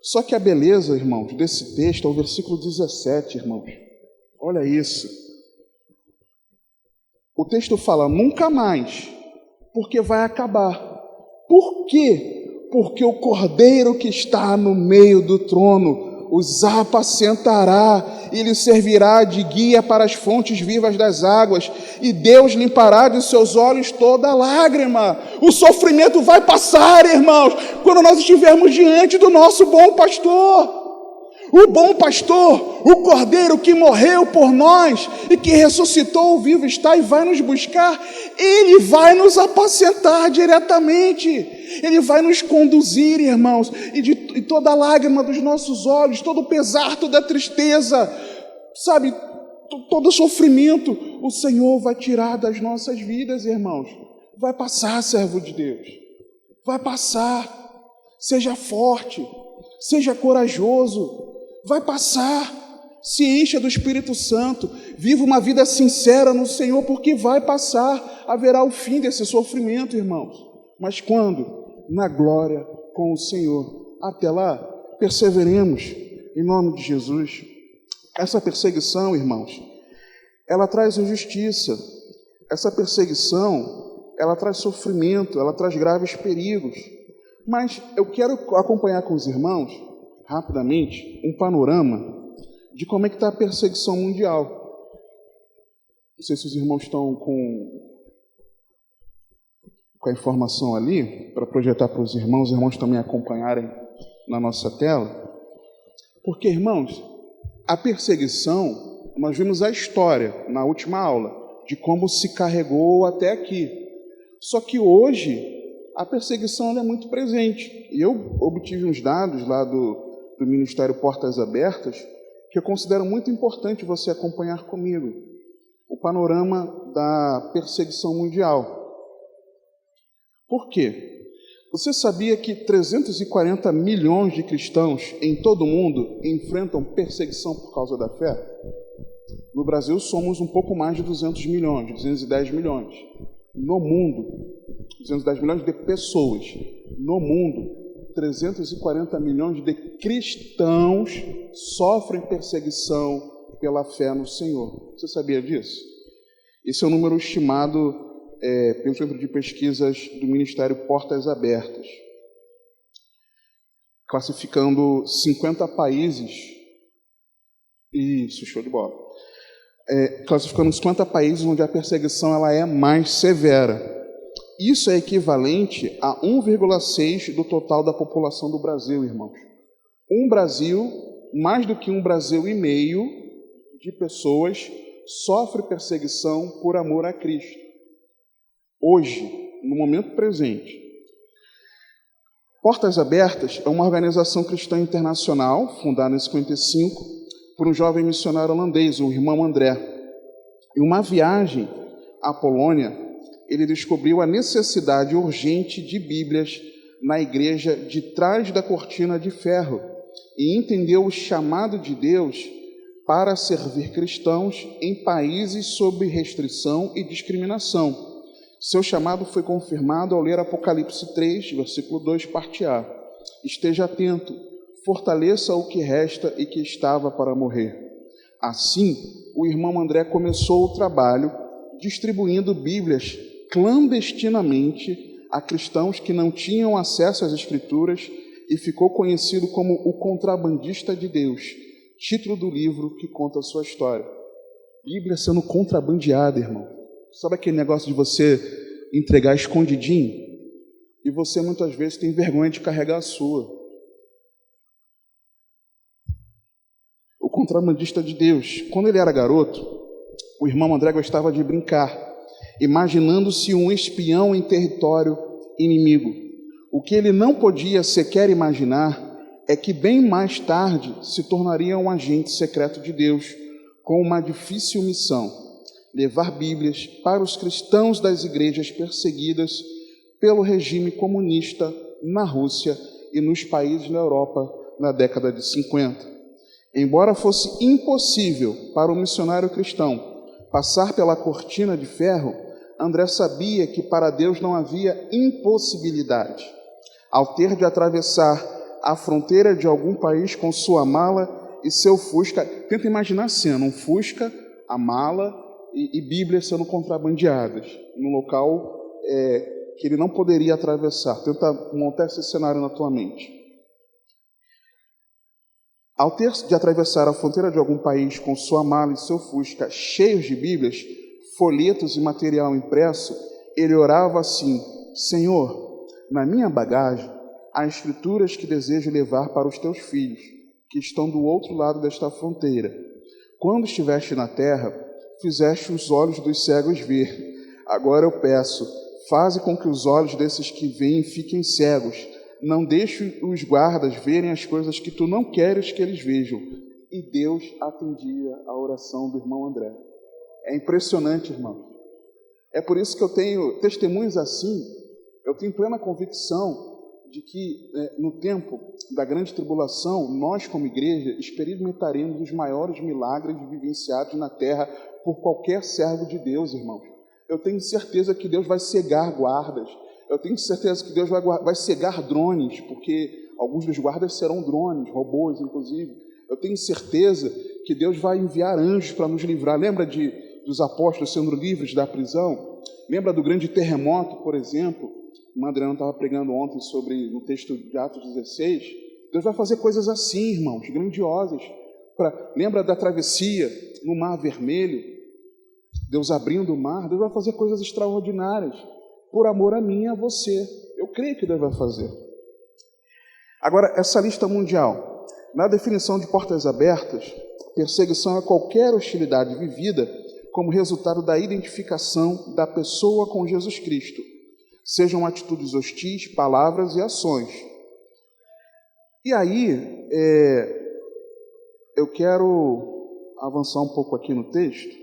Só que a beleza, irmãos, desse texto é o versículo 17, irmãos. Olha isso. O texto fala, nunca mais, porque vai acabar. Por quê? Porque o Cordeiro que está no meio do trono os apacentará e lhe servirá de guia para as fontes vivas das águas, e Deus limpará de seus olhos toda lágrima. O sofrimento vai passar, irmãos, quando nós estivermos diante do nosso bom pastor. O bom pastor, o Cordeiro que morreu por nós e que ressuscitou, vivo está e vai nos buscar, ele vai nos apacentar diretamente, ele vai nos conduzir, irmãos, e toda a lágrima dos nossos olhos, todo o pesar, toda a tristeza, sabe, todo o sofrimento, o Senhor vai tirar das nossas vidas, irmãos. Vai passar, servo de Deus, vai passar. Seja forte, seja corajoso. Vai passar, se encha do Espírito Santo, viva uma vida sincera no Senhor, porque vai passar, haverá o fim desse sofrimento, irmãos. Mas quando? Na glória com o Senhor. Até lá, perseveremos, em nome de Jesus. Essa perseguição, irmãos, ela traz injustiça. Essa perseguição, ela traz sofrimento, ela traz graves perigos. Mas eu quero acompanhar com os irmãos, rapidamente, um panorama de como é que está a perseguição mundial. Não sei se os irmãos estão com a informação ali, para projetar para os irmãos também acompanharem na nossa tela. Porque, irmãos, a perseguição, nós vimos a história na última aula, de como se carregou até aqui. Só que hoje, a perseguição ela é muito presente. E eu obtive uns dados lá do Ministério Portas Abertas que eu considero muito importante você acompanhar comigo. O panorama da perseguição mundial. Por quê? Você sabia que 340 milhões de cristãos em todo o mundo enfrentam perseguição por causa da fé? No Brasil somos um pouco mais de 200 milhões, 210 milhões. No mundo, 210 milhões de pessoas. No mundo, 340 milhões de cristãos sofrem perseguição pela fé no Senhor. Você sabia disso? Esse é o número estimado pelo Centro de Pesquisas do Ministério Portas Abertas, classificando 50 países. Isso, show de bola. Classificando 50 países onde a perseguição ela é mais severa. Isso é equivalente a 1,6% do total da população do Brasil, irmãos. Mais do que 1,5 Brasil de pessoas sofre perseguição por amor a Cristo. Hoje, no momento presente. Portas Abertas é uma organização cristã internacional, fundada em 1955, por um jovem missionário holandês, o irmão André. Em uma viagem à Polônia, ele descobriu a necessidade urgente de Bíblias na igreja de trás da cortina de ferro e entendeu o chamado de Deus para servir cristãos em países sob restrição e discriminação. Seu chamado foi confirmado ao ler Apocalipse 3, versículo 2, parte A. Esteja atento, fortaleça o que resta e que estava para morrer. Assim, o irmão André começou o trabalho distribuindo Bíblias clandestinamente a cristãos que não tinham acesso às Escrituras e ficou conhecido como o contrabandista de Deus, título do livro que conta a sua história. Bíblia sendo contrabandeada, irmão. Sabe aquele negócio de você entregar escondidinho? E você muitas vezes tem vergonha de carregar a sua. O contrabandista de Deus. Quando ele era garoto, o irmão André gostava de brincar, imaginando-se um espião em território inimigo. O que ele não podia sequer imaginar é que bem mais tarde se tornaria um agente secreto de Deus, com uma difícil missão: levar Bíblias para os cristãos das igrejas perseguidas pelo regime comunista na Rússia e nos países da Europa na década de 50. Embora fosse impossível para o missionário cristão passar pela cortina de ferro, André sabia que para Deus não havia impossibilidade. Ao ter de atravessar a fronteira de algum país com sua mala e seu Fusca, tenta imaginar a cena, um Fusca, a mala e Bíblias sendo contrabandeadas, num local que ele não poderia atravessar. Tenta montar esse cenário na tua mente. Ao ter de atravessar a fronteira de algum país com sua mala e seu Fusca cheios de Bíblias, folhetos e material impresso, ele orava assim: Senhor, na minha bagagem há escrituras que desejo levar para os teus filhos, que estão do outro lado desta fronteira. Quando estiveste na terra, fizeste os olhos dos cegos ver. Agora eu peço, faze com que os olhos desses que veem fiquem cegos. Não deixe os guardas verem as coisas que tu não queres que eles vejam. E Deus atendia a oração do irmão André. É impressionante, irmão. É por isso que eu tenho testemunhos assim. Eu tenho plena convicção de que no tempo da grande tribulação, nós como igreja experimentaremos os maiores milagres vivenciados na terra por qualquer servo de Deus, irmãos. Eu tenho certeza que Deus vai cegar guardas. Eu tenho certeza que Deus vai cegar drones, porque alguns dos guardas serão drones, robôs, inclusive. Eu tenho certeza que Deus vai enviar anjos para nos livrar. Lembra dos apóstolos sendo livres da prisão? Lembra do grande terremoto, por exemplo? O Adriano estava pregando ontem no texto de Atos 16. Deus vai fazer coisas assim, irmãos, grandiosas. Lembra da travessia no Mar Vermelho? Deus abrindo o mar. Deus vai fazer coisas extraordinárias por amor a mim e a você. Eu creio que Deus vai fazer. Agora, essa lista mundial. Na definição de Portas Abertas, perseguição é qualquer hostilidade vivida como resultado da identificação da pessoa com Jesus Cristo, sejam atitudes hostis, palavras e ações. E aí, eu quero avançar um pouco aqui no texto.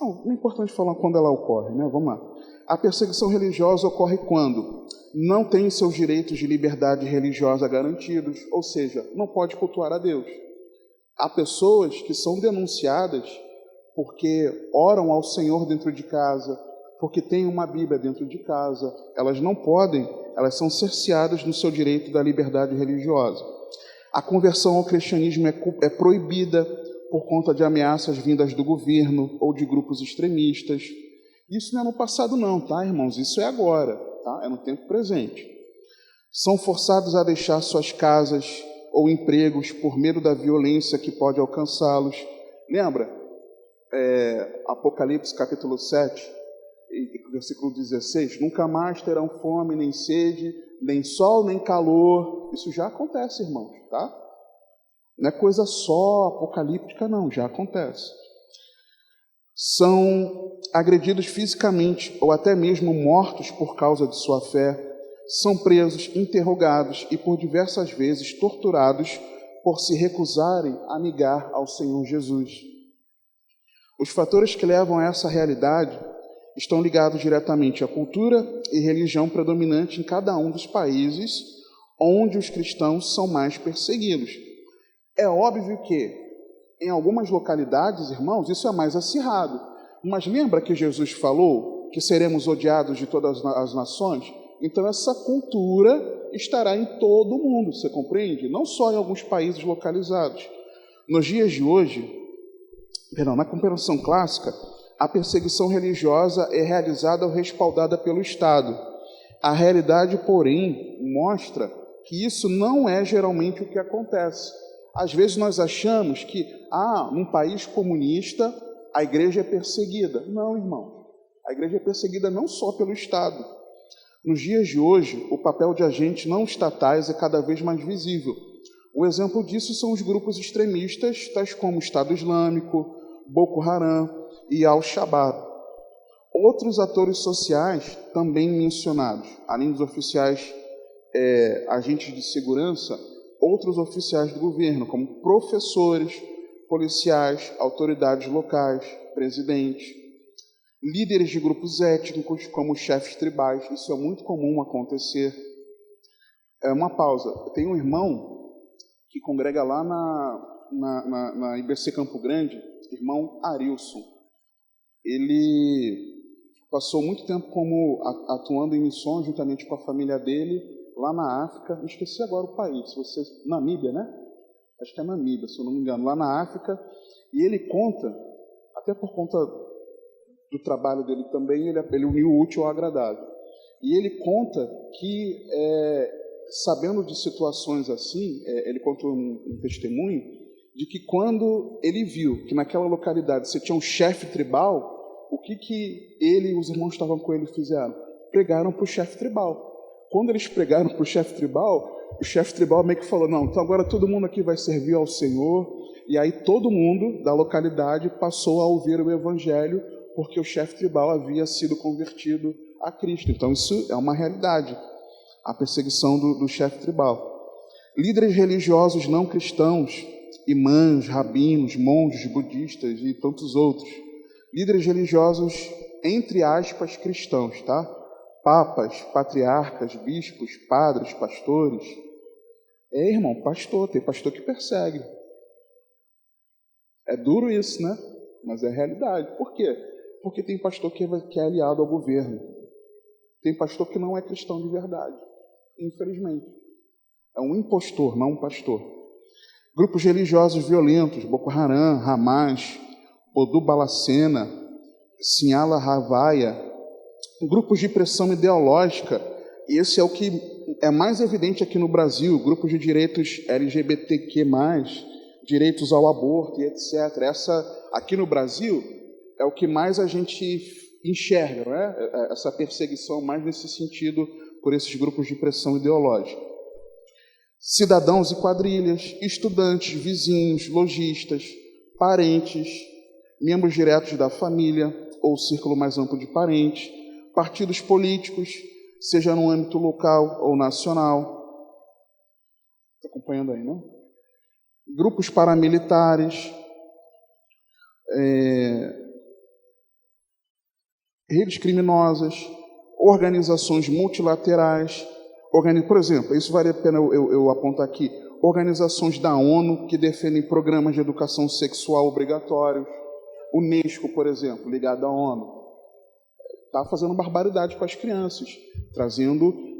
Não é importante falar quando ela ocorre, né? Vamos lá. A perseguição religiosa ocorre quando não tem seus direitos de liberdade religiosa garantidos, ou seja, não pode cultuar a Deus. Há pessoas que são denunciadas porque oram ao Senhor dentro de casa, porque têm uma Bíblia dentro de casa. Elas não podem, elas são cerceadas no seu direito da liberdade religiosa. A conversão ao cristianismo é proibida por conta de ameaças vindas do governo ou de grupos extremistas. Isso não é no passado não, tá, irmãos? Isso é agora, tá? É no tempo presente. São forçados a deixar suas casas ou empregos por medo da violência que pode alcançá-los. Lembra? Apocalipse capítulo 7, versículo 16. Nunca mais terão fome, nem sede, nem sol, nem calor. Isso já acontece, irmãos, tá? Não é coisa só apocalíptica, não, já acontece. São agredidos fisicamente ou até mesmo mortos por causa de sua fé. São presos, interrogados e por diversas vezes torturados por se recusarem a negar ao Senhor Jesus. Os fatores que levam a essa realidade estão ligados diretamente à cultura e religião predominante em cada um dos países onde os cristãos são mais perseguidos. É óbvio que, em algumas localidades, irmãos, isso é mais acirrado. Mas lembra que Jesus falou que seremos odiados de todas as nações? Então essa cultura estará em todo o mundo, você compreende? Não só em alguns países localizados. Nos dias de hoje, na compreensão clássica, a perseguição religiosa é realizada ou respaldada pelo Estado. A realidade, porém, mostra que isso não é geralmente o que acontece. Às vezes nós achamos que, num país comunista, a igreja é perseguida. Não, irmão. A igreja é perseguida não só pelo Estado. Nos dias de hoje, o papel de agentes não estatais é cada vez mais visível. Um exemplo disso são os grupos extremistas, tais como o Estado Islâmico, Boko Haram e Al-Shabaab. Outros atores sociais também mencionados, além dos oficiais agentes de segurança, outros oficiais do governo, como professores, policiais, autoridades locais, presidentes, líderes de grupos étnicos, como chefes tribais. Isso é muito comum acontecer. Uma pausa. Eu tenho um irmão que congrega lá na IBC Campo Grande, irmão Arilson. Ele passou muito tempo atuando em missões juntamente com a família dele, lá na África. Me esqueci agora o país. Namíbia, né? Acho que é Namíbia, se eu não me engano. Lá na África. E ele conta, até por conta do trabalho dele também, ele uniu o útil ao agradável. E ele conta que, sabendo de situações assim, ele contou um testemunho de que quando ele viu que naquela localidade você tinha um chefe tribal, o que ele e os irmãos que estavam com ele fizeram? Pregaram para o chefe tribal. Quando eles pregaram para o chefe tribal meio que falou, não, então agora todo mundo aqui vai servir ao Senhor. E aí todo mundo da localidade passou a ouvir o evangelho, porque o chefe tribal havia sido convertido a Cristo. Então isso é uma realidade, a perseguição do chefe tribal. Líderes religiosos não cristãos, imãs, rabinos, monges budistas e tantos outros. Líderes religiosos, entre aspas, cristãos, tá? Papas, patriarcas, bispos, padres, pastores. Irmão, pastor, tem pastor que persegue. É duro isso, né? Mas é realidade. Por quê? Porque tem pastor que é aliado ao governo. Tem pastor que não é cristão de verdade. Infelizmente. É um impostor, não um pastor. Grupos religiosos violentos, Boko Haram, Hamas, Odu Balacena, Sinhala Havaya, grupos de pressão ideológica, e esse é o que é mais evidente aqui no Brasil, grupos de direitos LGBTQ+, direitos ao aborto e etc. Aqui no Brasil, é o que mais a gente enxerga, né? Essa perseguição mais nesse sentido por esses grupos de pressão ideológica. Cidadãos e quadrilhas, estudantes, vizinhos, lojistas, parentes, membros diretos da família, ou círculo mais amplo de parentes, partidos políticos, seja no âmbito local ou nacional. Está acompanhando aí, não? Grupos paramilitares, redes criminosas, organizações multilaterais, por exemplo, isso vale a pena eu apontar aqui, organizações da ONU que defendem programas de educação sexual obrigatórios, Unesco, por exemplo, ligado à ONU, está fazendo barbaridade com as crianças,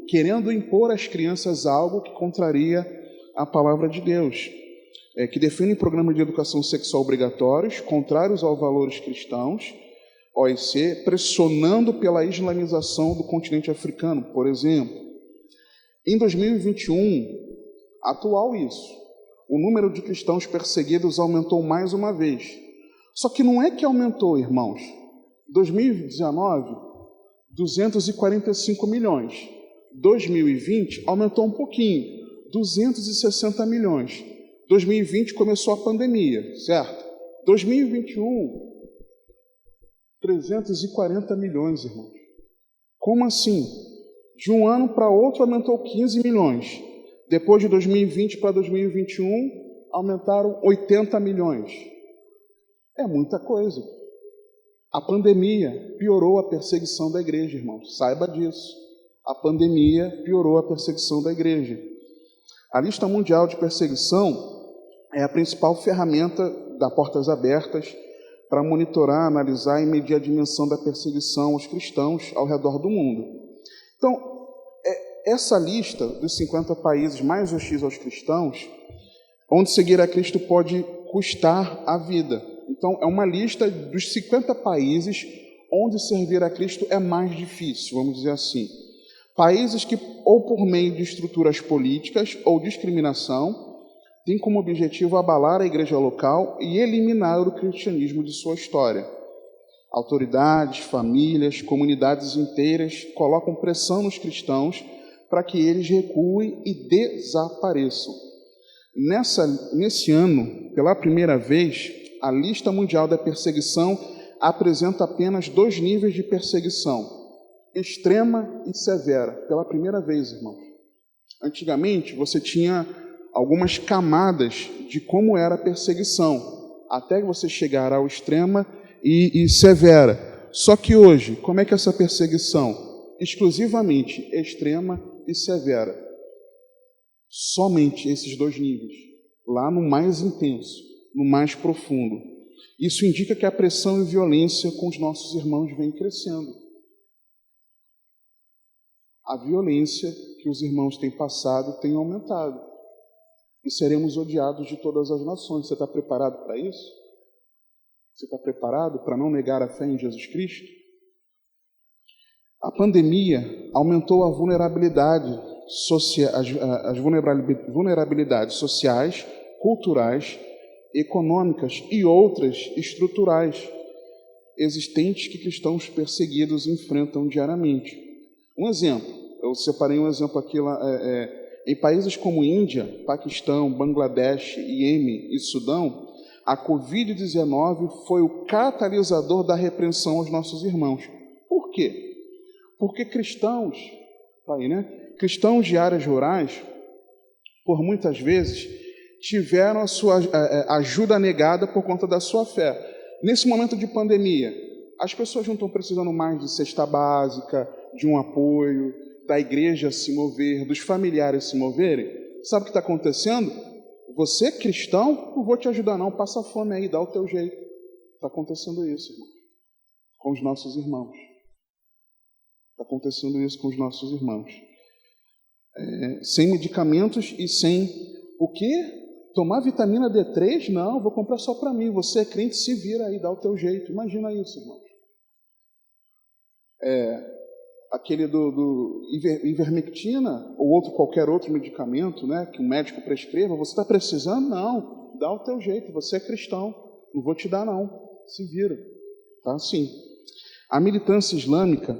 querendo impor às crianças algo que contraria a palavra de Deus, que defendem programas de educação sexual obrigatórios, contrários aos valores cristãos, OIC, pressionando pela islamização do continente africano, por exemplo. Em 2021, atual isso, o número de cristãos perseguidos aumentou mais uma vez. Só que não é que aumentou, irmãos. 2019, 245 milhões. 2020 aumentou um pouquinho, 260 milhões. 2020 começou a pandemia, certo? 2021, 340 milhões, irmãos. Como assim? De um ano para outro aumentou 15 milhões. Depois de 2020 para 2021, aumentaram 80 milhões. É muita coisa. A pandemia piorou a perseguição da igreja, irmãos. Saiba disso. A pandemia piorou a perseguição da igreja. A lista mundial de perseguição é a principal ferramenta da Portas Abertas para monitorar, analisar e medir a dimensão da perseguição aos cristãos ao redor do mundo. Então, essa lista dos 50 países mais hostis aos cristãos, onde seguir a Cristo pode custar a vida. Então, é uma lista dos 50 países onde servir a Cristo é mais difícil, vamos dizer assim. Países que, ou por meio de estruturas políticas ou discriminação, têm como objetivo abalar a igreja local e eliminar o cristianismo de sua história. Autoridades, famílias, comunidades inteiras colocam pressão nos cristãos para que eles recuem e desapareçam. Nesse ano, pela primeira vez, a lista mundial da perseguição apresenta apenas 2 níveis de perseguição, extrema e severa, pela primeira vez, irmãos. Antigamente, você tinha algumas camadas de como era a perseguição, até que você chegar ao extrema e severa. Só que hoje, como é que é essa perseguição? Exclusivamente extrema e severa. Somente esses 2 níveis, lá no mais intenso, no mais profundo. Isso indica que a pressão e violência com os nossos irmãos vem crescendo. A violência que os irmãos têm passado tem aumentado. E seremos odiados de todas as nações. Você está preparado para isso? Você está preparado para não negar a fé em Jesus Cristo? A pandemia aumentou a vulnerabilidade as vulnerabilidades sociais, culturais, econômicas e outras estruturais existentes que cristãos perseguidos enfrentam diariamente. Um exemplo, eu separei um exemplo aqui lá, em países como Índia, Paquistão, Bangladesh, Iêmen e Sudão, a Covid-19 foi o catalisador da repreensão aos nossos irmãos. Por quê? Porque cristãos de áreas rurais, por muitas vezes, tiveram a sua ajuda negada por conta da sua fé. Nesse momento de pandemia, as pessoas não estão precisando mais de cesta básica, de um apoio, da igreja se mover, dos familiares se moverem. Sabe o que está acontecendo? Você, cristão, não vou te ajudar não, passa fome aí, dá o teu jeito. Está acontecendo isso, irmão, com os nossos irmãos. Está acontecendo isso com os nossos irmãos. Sem medicamentos e sem o quê? Tomar vitamina D3? Não, vou comprar só para mim. Você é crente, se vira aí, dá o teu jeito. Imagina isso, irmão. Aquele do ivermectina ou qualquer outro medicamento, né, que o médico prescreva, você está precisando? Não, dá o teu jeito, você é cristão, não vou te dar não, se vira. Tá assim. A militância islâmica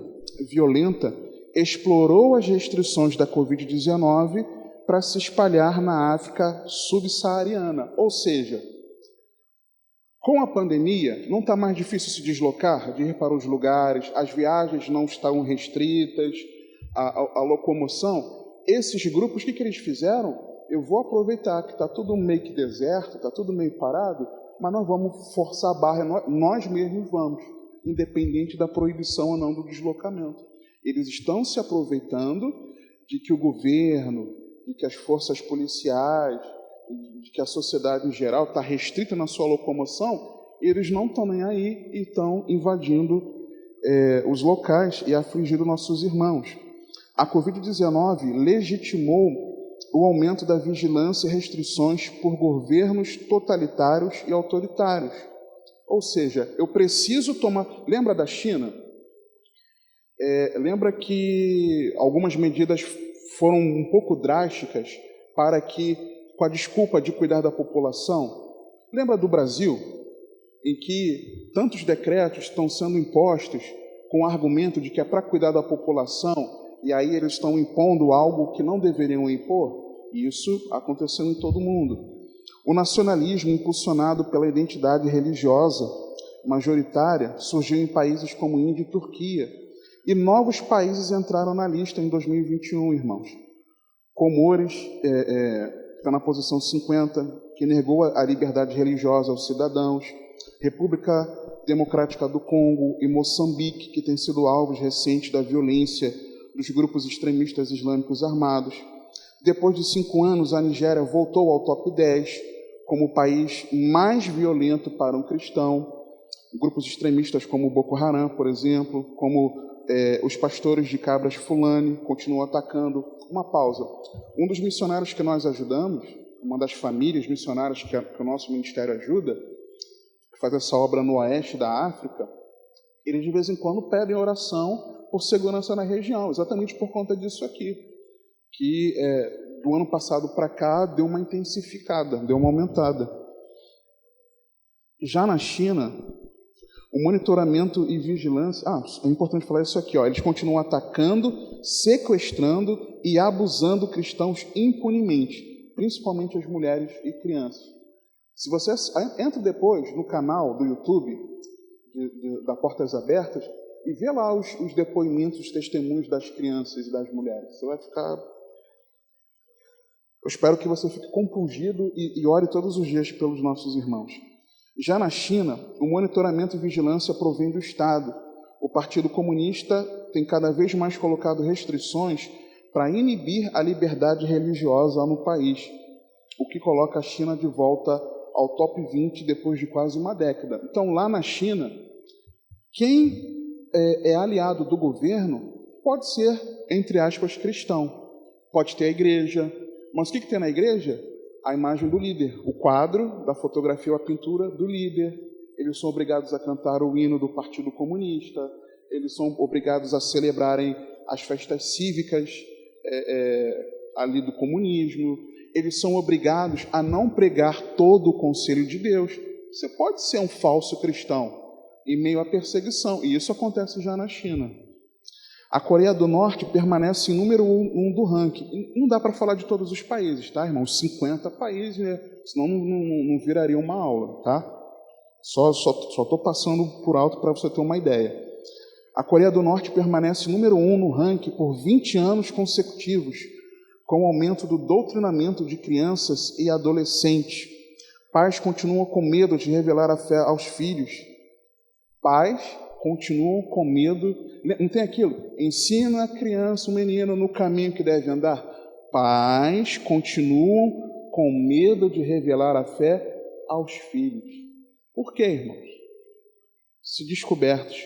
violenta explorou as restrições da Covid-19 para se espalhar na África subsaariana, ou seja, Com a pandemia, não está mais difícil se deslocar, de ir para os lugares, as viagens não estão restritas, a locomoção. Esses grupos, o que eles fizeram? Eu vou aproveitar que está tudo meio que deserto, está tudo meio parado, mas nós vamos forçar a barra, nós mesmos vamos, independente da proibição ou não do deslocamento. Eles estão se aproveitando de que o governo, de que as forças policiais, de que a sociedade em geral está restrita na sua locomoção, eles não estão nem aí e estão invadindo os locais e afligindo nossos irmãos. A Covid-19 legitimou o aumento da vigilância e restrições por governos totalitários e autoritários. Ou seja, eu preciso tomar... Lembra da China? Lembra que algumas medidas foram um pouco drásticas para que, com a desculpa de cuidar da população? Lembra do Brasil, em que tantos decretos estão sendo impostos com o argumento de que é para cuidar da população, e aí eles estão impondo algo que não deveriam impor? Isso aconteceu em todo o mundo. O nacionalismo, impulsionado pela identidade religiosa majoritária, surgiu em países como Índia e Turquia, e novos países entraram na lista em 2021, irmãos. Comores está na posição 50, que negou a liberdade religiosa aos cidadãos. República Democrática do Congo e Moçambique, que têm sido alvos recentes da violência dos grupos extremistas islâmicos armados. Depois de 5 anos, a Nigéria voltou ao top 10 como o país mais violento para um cristão. Grupos extremistas como o Boko Haram, por exemplo, como os pastores de Cabras Fulani continuam atacando. Uma pausa. Um dos missionários que nós ajudamos, uma das famílias missionárias que o nosso ministério ajuda, que faz essa obra no oeste da África, eles de vez em quando pedem oração por segurança na região, exatamente por conta disso aqui, que do ano passado para cá deu uma intensificada, deu uma aumentada. Já na China, o monitoramento e vigilância... é importante falar isso aqui, eles continuam atacando, sequestrando e abusando cristãos impunemente, principalmente as mulheres e crianças. Se você entra depois no canal do YouTube da Portas Abertas e vê lá os depoimentos, os testemunhos das crianças e das mulheres, você vai ficar... Eu espero que você fique compungido e ore todos os dias pelos nossos irmãos. Já na China, o monitoramento e vigilância provém do Estado. O Partido Comunista tem cada vez mais colocado restrições para inibir a liberdade religiosa no país, o que coloca a China de volta ao top 20 depois de quase uma década. Então, lá na China, quem é aliado do governo pode ser, entre aspas, cristão. Pode ter a igreja, mas o que tem na igreja? A imagem do líder, o quadro da fotografia ou a pintura do líder. Eles são obrigados a cantar o hino do Partido Comunista, eles são obrigados a celebrarem as festas cívicas ali do comunismo, eles são obrigados a não pregar todo o conselho de Deus. Você pode ser um falso cristão em meio à perseguição, e isso acontece já na China. A Coreia do Norte permanece em número 1 do ranking. Não dá para falar de todos os países, tá, irmãos? 50 países, né? Senão não viraria uma aula, tá? Só estou passando por alto para você ter uma ideia. A Coreia do Norte permanece número 1 no ranking por 20 anos consecutivos, com o aumento do doutrinamento de crianças e adolescentes. Pais continuam com medo de revelar a fé aos filhos. Pais continuam com medo. Não tem aquilo? Ensina a criança, o menino, no caminho que deve andar. Pais continuam com medo de revelar a fé aos filhos. Por quê, irmãos? Se descobertos,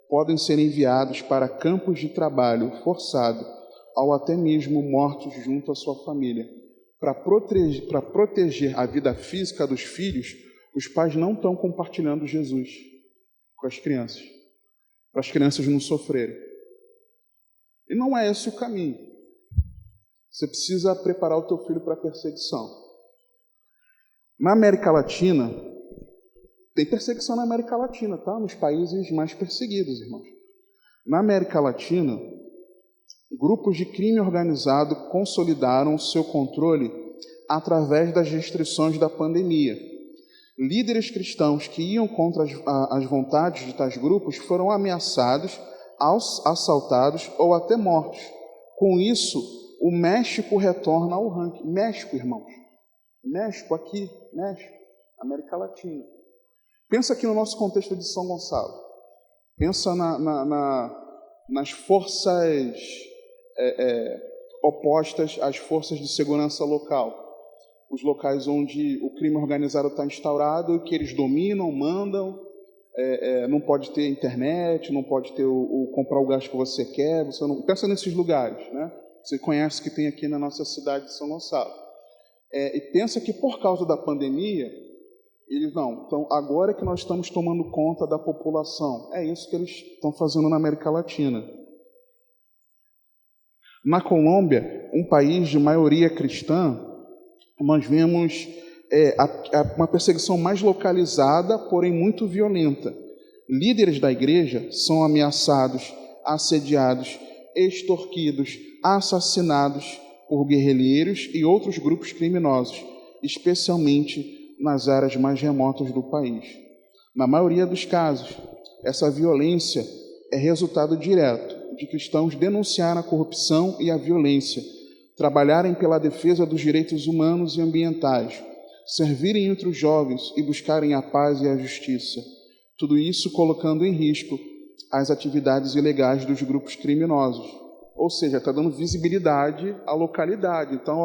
podem ser enviados para campos de trabalho forçado, ou até mesmo mortos junto à sua família. Para proteger a vida física dos filhos, os pais não estão compartilhando Jesus com as crianças, para as crianças não sofrerem. E não é esse o caminho. Você precisa preparar o teu filho para a perseguição. Na América Latina, tem perseguição na América Latina, tá? Nos países mais perseguidos, irmãos. Na América Latina, grupos de crime organizado consolidaram seu controle através das restrições da pandemia. Líderes cristãos que iam contra as vontades de tais grupos foram ameaçados, assaltados ou até mortos. Com isso, o México retorna ao ranking. México, irmãos. México aqui, México, América Latina. Pensa aqui no nosso contexto de São Gonçalo. Pensa nas forças opostas às forças de segurança local. Os locais onde o crime organizado está instaurado, que eles dominam, mandam, não pode ter internet, não pode ter comprar o gás que você quer. Você não pensa nesses lugares, né? Você conhece que tem aqui na nossa cidade de São Gonçalo. E pensa que por causa da pandemia, eles não. Então, agora que nós estamos tomando conta da população, é isso que eles estão fazendo na América Latina. Na Colômbia, um país de maioria cristã, nós vemos uma perseguição mais localizada, porém muito violenta. Líderes da igreja são ameaçados, assediados, extorquidos, assassinados por guerrilheiros e outros grupos criminosos, especialmente nas áreas mais remotas do país. Na maioria dos casos, essa violência é resultado direto de cristãos denunciarem a corrupção e a violência, trabalharem pela defesa dos direitos humanos e ambientais, servirem entre os jovens e buscarem a paz e a justiça. Tudo isso colocando em risco as atividades ilegais dos grupos criminosos. Ou seja, está dando visibilidade à localidade. Então,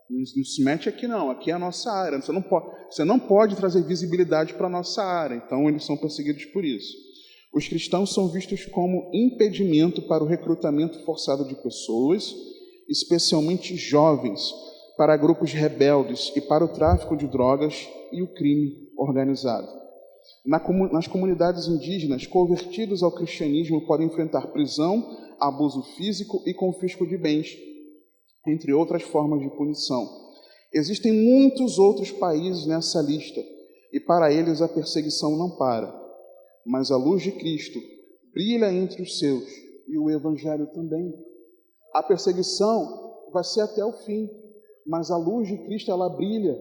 não se mete aqui não, aqui é a nossa área. Você não pode trazer visibilidade para a nossa área. Então, eles são perseguidos por isso. Os cristãos são vistos como impedimento para o recrutamento forçado de pessoas, especialmente jovens, para grupos rebeldes e para o tráfico de drogas e o crime organizado. Nas comunidades indígenas, convertidos ao cristianismo podem enfrentar prisão, abuso físico e confisco de bens, entre outras formas de punição. Existem muitos outros países nessa lista, e para eles a perseguição não para. Mas a luz de Cristo brilha entre os seus, e o Evangelho também. A perseguição vai ser até o fim, mas a luz de Cristo, ela brilha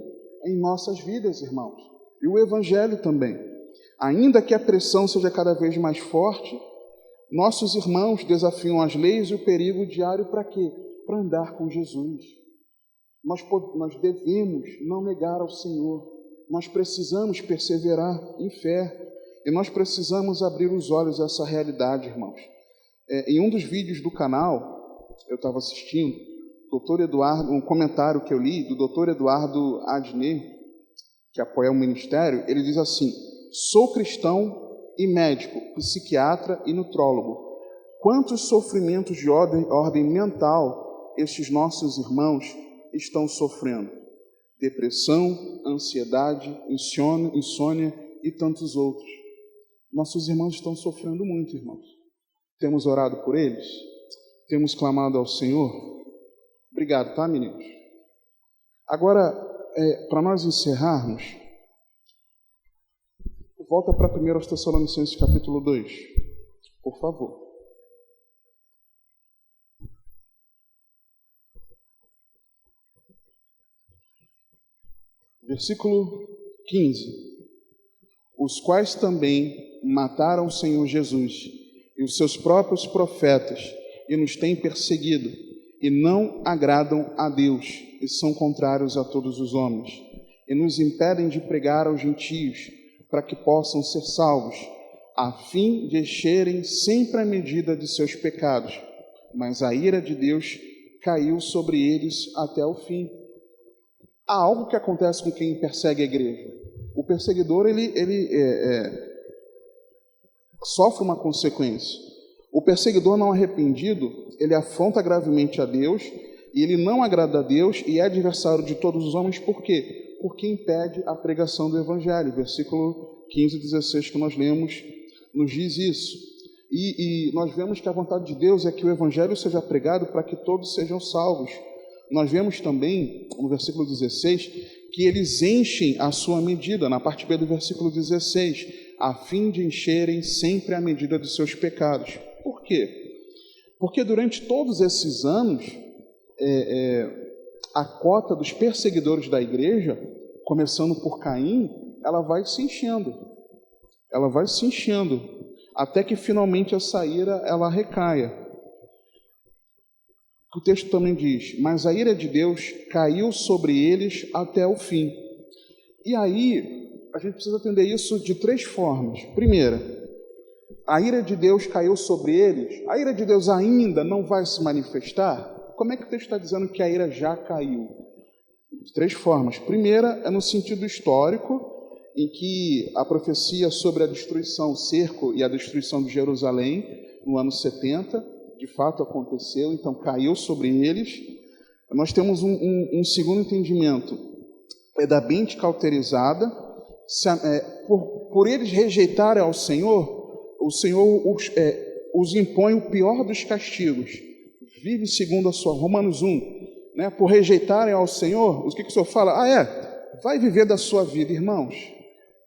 em nossas vidas, irmãos. E o Evangelho também. Ainda que a pressão seja cada vez mais forte, nossos irmãos desafiam as leis e o perigo diário para quê? Para andar com Jesus. Nós devemos não negar ao Senhor. Nós precisamos perseverar em fé. E nós precisamos abrir os olhos a essa realidade, irmãos. Em um dos vídeos do canal, eu estava assistindo, Dr. Eduardo, um comentário que eu li do Dr. Eduardo Adnet, que apoia o ministério, ele diz assim: sou cristão e médico, psiquiatra e nutrólogo. Quantos sofrimentos de ordem mental estes nossos irmãos estão sofrendo? Depressão, ansiedade, insônia e tantos outros. Nossos irmãos estão sofrendo muito, irmãos. Temos orado por eles? Temos clamado ao Senhor? Obrigado, tá, meninos? Agora, para nós encerrarmos, volta para 1 Tessalonicenses capítulo 2, por favor. Versículo 15. Os quais também mataram o Senhor Jesus e os seus próprios profetas e nos têm perseguido e não agradam a Deus e são contrários a todos os homens e nos impedem de pregar aos gentios para que possam ser salvos, a fim de encherem sempre a medida de seus pecados. Mas a ira de Deus caiu sobre eles até o fim. Há algo que acontece com quem persegue a igreja. O perseguidor, ele sofre uma consequência. O perseguidor não arrependido, ele afronta gravemente a Deus, e ele não agrada a Deus e é adversário de todos os homens. Por quê? Porque impede a pregação do Evangelho. Versículo 15 e 16 que nós lemos nos diz isso. E nós vemos que a vontade de Deus é que o Evangelho seja pregado para que todos sejam salvos. Nós vemos também, no versículo 16, que eles enchem a sua medida, na parte B do versículo 16, a fim de encherem sempre a medida de seus pecados. Por quê? Porque durante todos esses anos, a cota dos perseguidores da igreja, começando por Caim, ela vai se enchendo. Ela vai se enchendo, até que finalmente essa ira, ela recaia. O texto também diz, mas a ira de Deus caiu sobre eles até o fim. E aí, a gente precisa entender isso de 3 formas. Primeira, a ira de Deus caiu sobre eles. A ira de Deus ainda não vai se manifestar? Como é que o texto está dizendo que a ira já caiu? De 3 formas. Primeira é no sentido histórico, em que a profecia sobre a destruição, o cerco e a destruição de Jerusalém, no ano 70, de fato aconteceu, então caiu sobre eles. Nós temos um segundo entendimento, é da mente cauterizada. Por eles rejeitarem ao Senhor, o Senhor os impõe o pior dos castigos. Vive segundo a sua... Romanos 1, né? Por rejeitarem ao Senhor, o que o Senhor fala? Vai viver da sua vida, irmãos.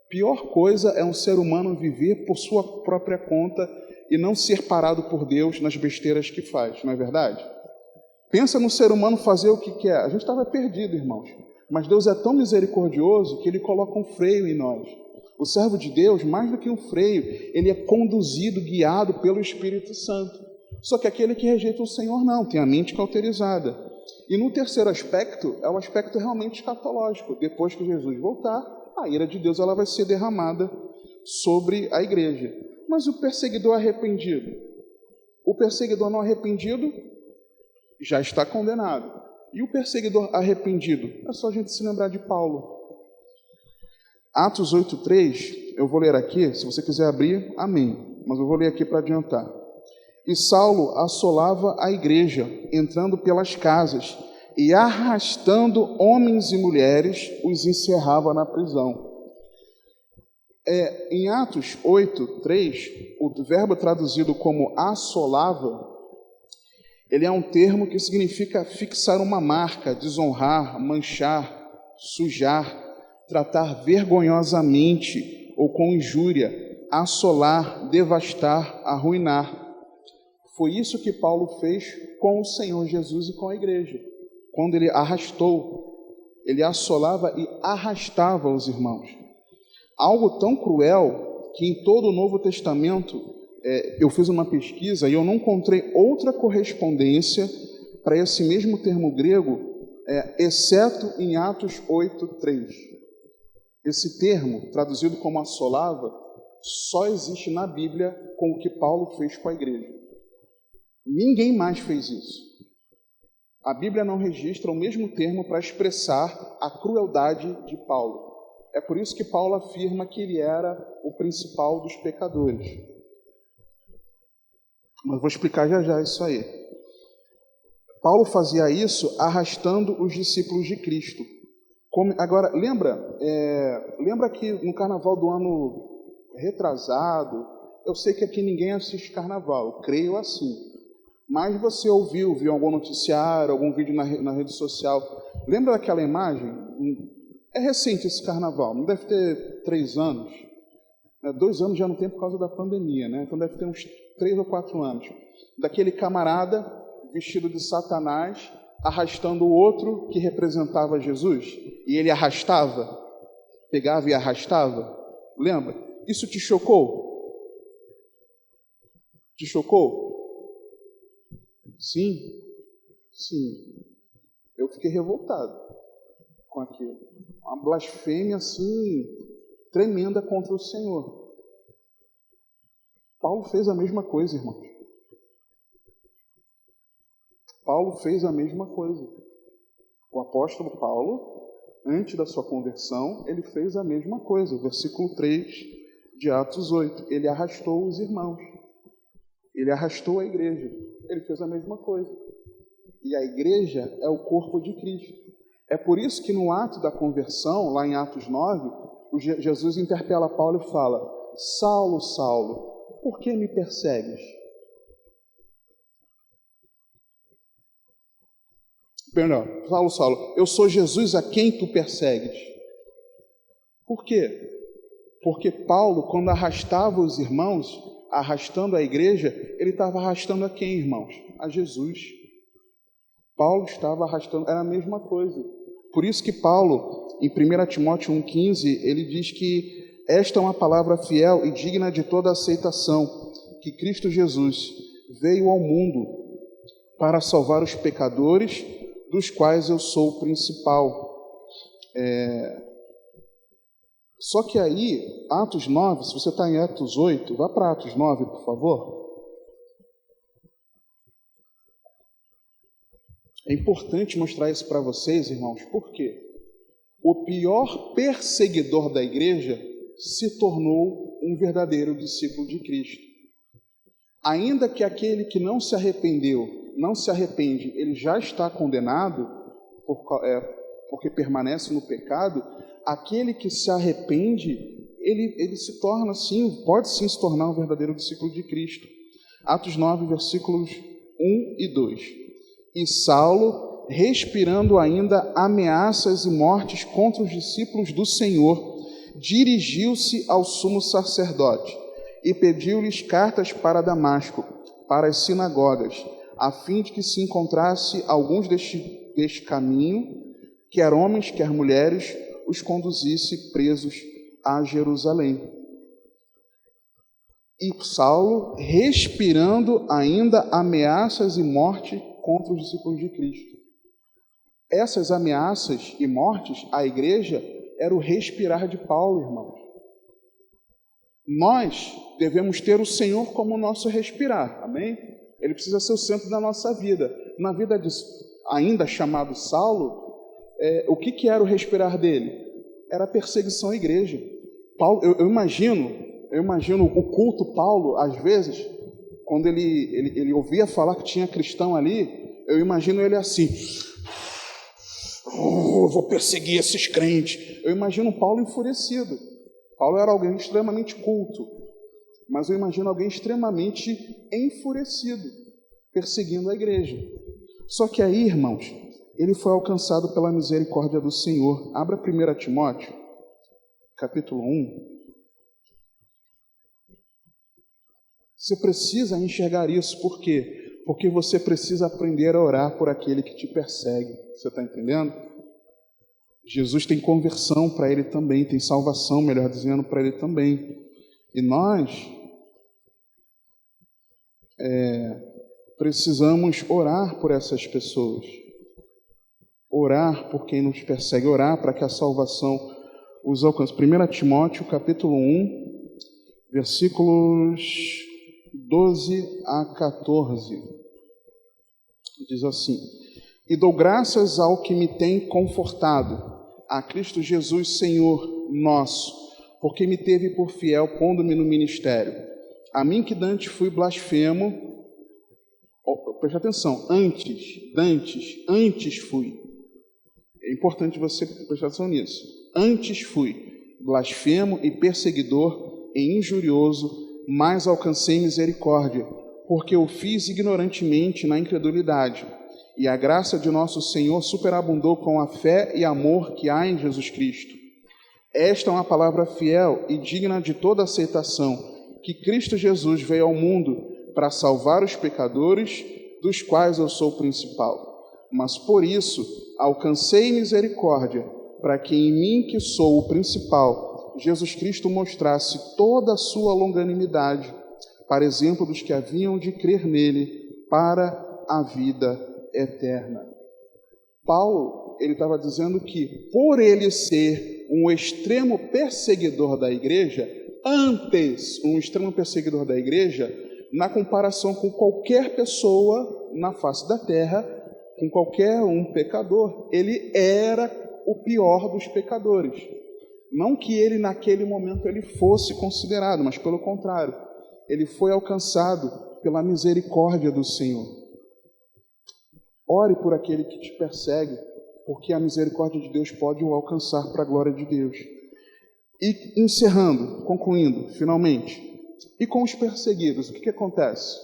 Pior coisa é um ser humano viver por sua própria conta e não ser parado por Deus nas besteiras que faz, não é verdade? Pensa no ser humano fazer o que quer. A gente estava perdido, irmãos. Mas Deus é tão misericordioso que Ele coloca um freio em nós. O servo de Deus, mais do que um freio, ele é conduzido, guiado pelo Espírito Santo. Só que aquele que rejeita o Senhor não, tem a mente cauterizada. E no terceiro aspecto, é o aspecto realmente escatológico. Depois que Jesus voltar, a ira de Deus ela vai ser derramada sobre a igreja. Mas o perseguidor arrependido? O perseguidor não arrependido já está condenado. E o perseguidor arrependido? É só a gente se lembrar de Paulo. Atos 8:3, eu vou ler aqui, se você quiser abrir, amém. Mas eu vou ler aqui para adiantar. E Saulo assolava a igreja, entrando pelas casas, e arrastando homens e mulheres, os encerrava na prisão. Em Atos 8:3, o verbo traduzido como assolava, ele é um termo que significa fixar uma marca, desonrar, manchar, sujar, tratar vergonhosamente ou com injúria, assolar, devastar, arruinar. Foi isso que Paulo fez com o Senhor Jesus e com a igreja. Quando ele arrastou, ele assolava e arrastava os irmãos. Algo tão cruel que em todo o Novo Testamento, eu fiz uma pesquisa e eu não encontrei outra correspondência para esse mesmo termo grego, exceto em Atos 8:3. Esse termo, traduzido como assolava, só existe na Bíblia com o que Paulo fez com a igreja. Ninguém mais fez isso. A Bíblia não registra o mesmo termo para expressar a crueldade de Paulo. É por isso que Paulo afirma que ele era o principal dos pecadores. Mas vou explicar já já isso aí. Paulo fazia isso arrastando os discípulos de Cristo. Agora, lembra que no carnaval do ano retrasado, eu sei que aqui ninguém assiste carnaval, eu creio assim. Mas você viu algum noticiário, algum vídeo na rede social. Lembra daquela imagem? É recente esse carnaval, não deve ter 3 anos. 2 anos já não tem por causa da pandemia, né? Então deve ter uns 3 ou 4 anos. Daquele camarada vestido de Satanás, arrastando o outro que representava Jesus. E ele arrastava, pegava e arrastava. Lembra? Isso te chocou? Te chocou? Sim, sim. Eu fiquei revoltado com aquilo. Uma blasfêmia assim tremenda contra o Senhor. Paulo fez a mesma coisa, irmãos. Paulo fez a mesma coisa. O apóstolo Paulo, antes da sua conversão, ele fez a mesma coisa. Versículo 3 de Atos 8. Ele arrastou os irmãos. Ele arrastou a igreja. Ele fez a mesma coisa. E a igreja é o corpo de Cristo. É por isso que no ato da conversão, lá em Atos 9, Jesus interpela Paulo e fala: Saulo, Saulo, por que me persegues? Perdão, Saulo, Saulo, eu sou Jesus a quem tu persegues. Por quê? Porque Paulo, quando arrastava os irmãos, arrastando a igreja, ele estava arrastando a quem, irmãos? A Jesus. Paulo estava arrastando, era a mesma coisa. Por isso que Paulo, em 1 Timóteo 1,15, ele diz que esta é uma palavra fiel e digna de toda aceitação, que Cristo Jesus veio ao mundo para salvar os pecadores, dos quais eu sou o principal. Só que aí, Atos 9, se você está em Atos 8, vá para Atos 9, por favor. É importante mostrar isso para vocês, irmãos, porque o pior perseguidor da igreja se tornou um verdadeiro discípulo de Cristo. Ainda que aquele que não se arrependeu, não se arrepende, ele já está condenado, porque permanece no pecado, aquele que se arrepende, ele se torna, sim, pode sim se tornar um verdadeiro discípulo de Cristo. Atos 9, versículos 1 e 2. E Saulo, respirando ainda ameaças e mortes contra os discípulos do Senhor, dirigiu-se ao sumo sacerdote e pediu-lhes cartas para Damasco, para as sinagogas, a fim de que se encontrasse alguns deste caminho, quer homens, quer mulheres, os conduzisse presos a Jerusalém. E Saulo, respirando ainda ameaças e morte contra os discípulos de Cristo. Essas ameaças e mortes à igreja era o respirar de Paulo, irmãos. Nós devemos ter o Senhor como nosso respirar, amém? Ele precisa ser o centro da nossa vida. Na vida de ainda chamado Saulo, o que era o respirar dele? Era a perseguição à igreja. Paulo, eu imagino o culto Paulo, às vezes, quando ele ouvia falar que tinha cristão ali, eu imagino ele assim, eu vou perseguir esses crentes. Eu imagino Paulo enfurecido. Paulo era alguém extremamente culto, mas eu imagino alguém extremamente enfurecido, perseguindo a igreja. Só que aí, irmãos, ele foi alcançado pela misericórdia do Senhor. Abra 1 Timóteo, capítulo 1. Você precisa enxergar isso, por quê? Porque você precisa aprender a orar por aquele que te persegue. Você está entendendo? Jesus tem conversão para ele também, tem salvação, melhor dizendo, para ele também. E nós precisamos orar por essas pessoas. Orar por quem nos persegue, orar para que a salvação os alcance. 1 Timóteo, capítulo 1, versículos 12 a 14. Diz assim: E dou graças ao que me tem confortado, a Cristo Jesus, Senhor nosso, porque me teve por fiel, pondo-me no ministério. A mim que dantes fui blasfemo, preste atenção, antes fui. É importante você prestar atenção nisso. Antes fui blasfemo e perseguidor e injurioso, mas alcancei misericórdia, porque eu fiz ignorantemente na incredulidade. E a graça de nosso Senhor superabundou com a fé e amor que há em Jesus Cristo. Esta é uma palavra fiel e digna de toda aceitação, que Cristo Jesus veio ao mundo para salvar os pecadores, dos quais eu sou o principal. Mas por isso alcancei misericórdia, para que em mim, que sou o principal, Jesus Cristo mostrasse toda a sua longanimidade, para exemplo dos que haviam de crer nele, para a vida eterna. Paulo, ele estava dizendo que, por ele ser um extremo perseguidor da igreja, na comparação com qualquer pessoa na face da terra, com qualquer um pecador, ele era o pior dos pecadores. Não que ele, naquele momento, ele fosse considerado, mas pelo contrário, ele foi alcançado pela misericórdia do Senhor. Ore por aquele que te persegue, porque a misericórdia de Deus pode o alcançar para a glória de Deus. E encerrando, concluindo, finalmente, e com os perseguidos, o que acontece?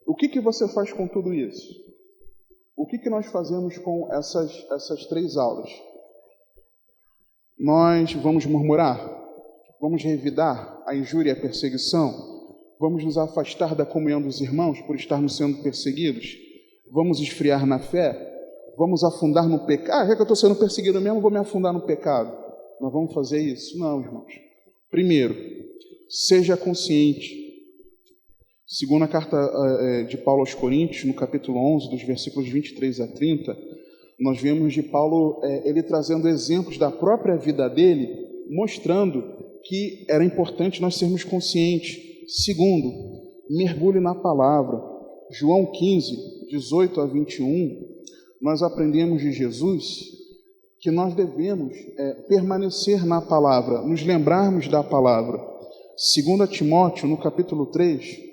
O que você faz com tudo isso? O que nós fazemos com essas 3 aulas? Nós vamos murmurar? Vamos revidar a injúria e a perseguição? Vamos nos afastar da comunhão dos irmãos por estarmos sendo perseguidos? Vamos esfriar na fé? vamos afundar no pecado. Já que eu estou sendo perseguido mesmo, vou me afundar no pecado. Nós vamos fazer isso? Não, irmãos. Primeiro, seja consciente. Segundo a carta de Paulo aos Coríntios, no capítulo 11, dos versículos 23 a 30, nós vemos de Paulo, ele trazendo exemplos da própria vida dele, mostrando que era importante nós sermos conscientes. Segundo, mergulhe na palavra. João 15, 18 a 21, nós aprendemos de Jesus que nós devemos permanecer na palavra, nos lembrarmos da palavra. Segundo Timóteo, no capítulo 3,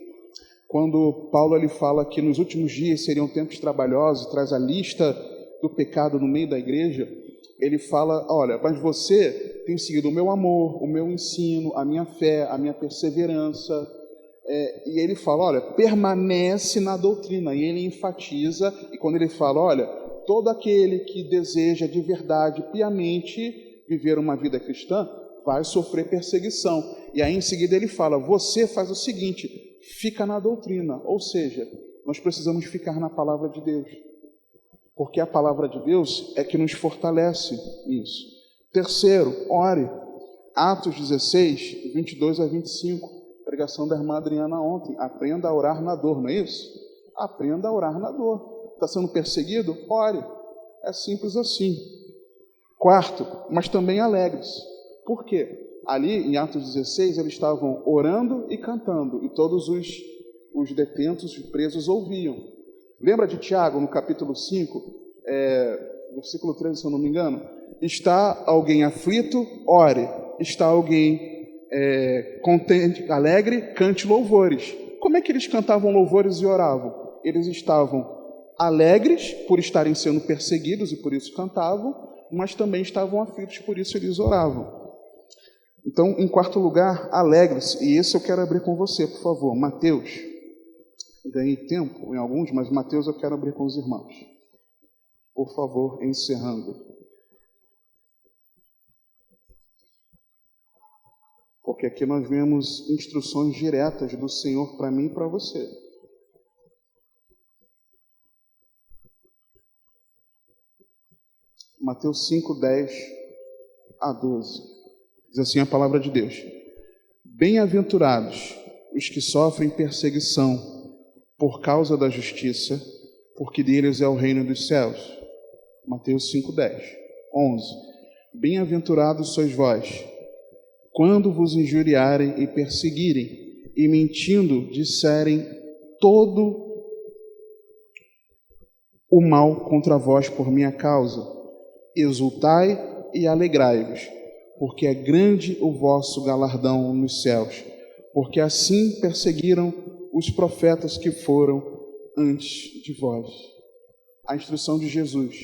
quando Paulo ele fala que nos últimos dias seriam tempos trabalhosos, traz a lista do pecado no meio da igreja, ele fala, olha, mas você tem seguido o meu amor, o meu ensino, a minha fé, a minha perseverança, e ele fala, olha, permanece na doutrina, e ele enfatiza, e quando ele fala, olha, todo aquele que deseja de verdade, piamente, viver uma vida cristã, vai sofrer perseguição. E aí em seguida ele fala, você faz o seguinte, fica na doutrina, ou seja, nós precisamos ficar na palavra de Deus, porque a palavra de Deus é que nos fortalece nisso. Terceiro, ore. Atos 16, 22 a 25, pregação da irmã Adriana ontem, aprenda a orar na dor, não é isso? Aprenda a orar na dor. Está sendo perseguido? Ore. É simples assim. Quarto, mas também alegre-se. Por quê? Ali em Atos 16 eles estavam orando e cantando, e todos os detentos, os presos ouviam. Lembra de Tiago, no capítulo 5, versículo 13, se eu não me engano? Está alguém aflito? Ore. Está alguém contente, alegre? Cante louvores. Como é que eles cantavam louvores e oravam? Eles estavam alegres por estarem sendo perseguidos e por isso cantavam, mas também estavam aflitos, por isso eles oravam. Então, em quarto lugar, alegre-se. E esse eu quero abrir com você, por favor. Mateus. Ganhei tempo em alguns, mas Mateus eu quero abrir com os irmãos. Por favor, encerrando. Porque aqui nós vemos instruções diretas do Senhor para mim e para você. Mateus 5, 10 a 12. Diz assim a palavra de Deus: bem-aventurados os que sofrem perseguição por causa da justiça, porque deles é o reino dos céus. Mateus 5, 10. 11. Bem-aventurados sois vós, quando vos injuriarem e perseguirem, e mentindo disserem todo o mal contra vós por minha causa. Exultai e alegrai-vos, porque é grande o vosso galardão nos céus, porque assim perseguiram os profetas que foram antes de vós. A instrução de Jesus,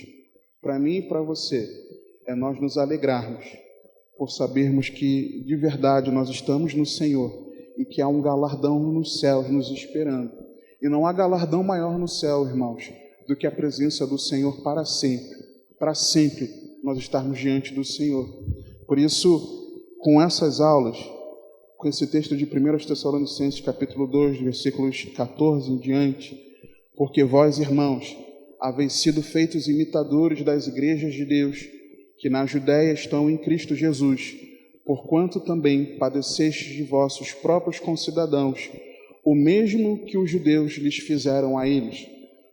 para mim e para você, é nós nos alegrarmos, por sabermos que de verdade nós estamos no Senhor e que há um galardão nos céus nos esperando. E não há galardão maior no céu, irmãos, do que a presença do Senhor para sempre. Para sempre nós estarmos diante do Senhor. Por isso, com essas aulas, com esse texto de 1 Tessalonicenses, capítulo 2, versículos 14 em diante, porque vós, irmãos, haveis sido feitos imitadores das igrejas de Deus, que na Judéia estão em Cristo Jesus, porquanto também padecestes de vossos próprios concidadãos, o mesmo que os judeus lhes fizeram a eles,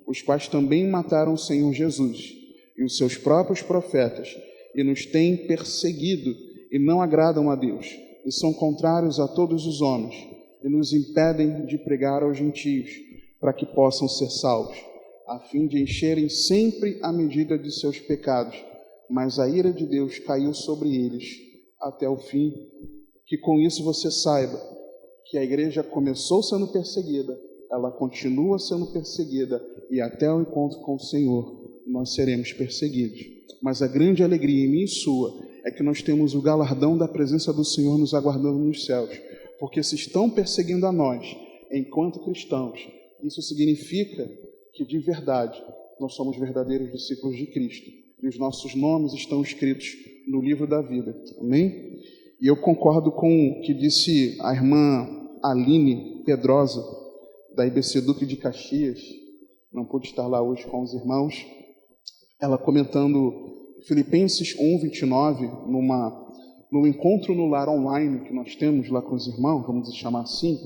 os quais também mataram o Senhor Jesus e os seus próprios profetas, e nos têm perseguido e não agradam a Deus, e são contrários a todos os homens, e nos impedem de pregar aos gentios, para que possam ser salvos, a fim de encherem sempre a medida de seus pecados. Mas a ira de Deus caiu sobre eles até o fim. Que com isso você saiba que a igreja começou sendo perseguida, ela continua sendo perseguida, e até o encontro com o Senhor nós seremos perseguidos. Mas a grande alegria em mim e sua é que nós temos o galardão da presença do Senhor nos aguardando nos céus, porque se estão perseguindo a nós enquanto cristãos, isso significa que de verdade nós somos verdadeiros discípulos de Cristo e os nossos nomes estão escritos no livro da vida. Amém? E eu concordo com o que disse a irmã Aline Pedrosa, da IBC Duque de Caxias. Não pude estar lá hoje com os irmãos. ela comentando Filipenses 1:29, num encontro no lar online que nós temos lá com os irmãos, vamos chamar assim,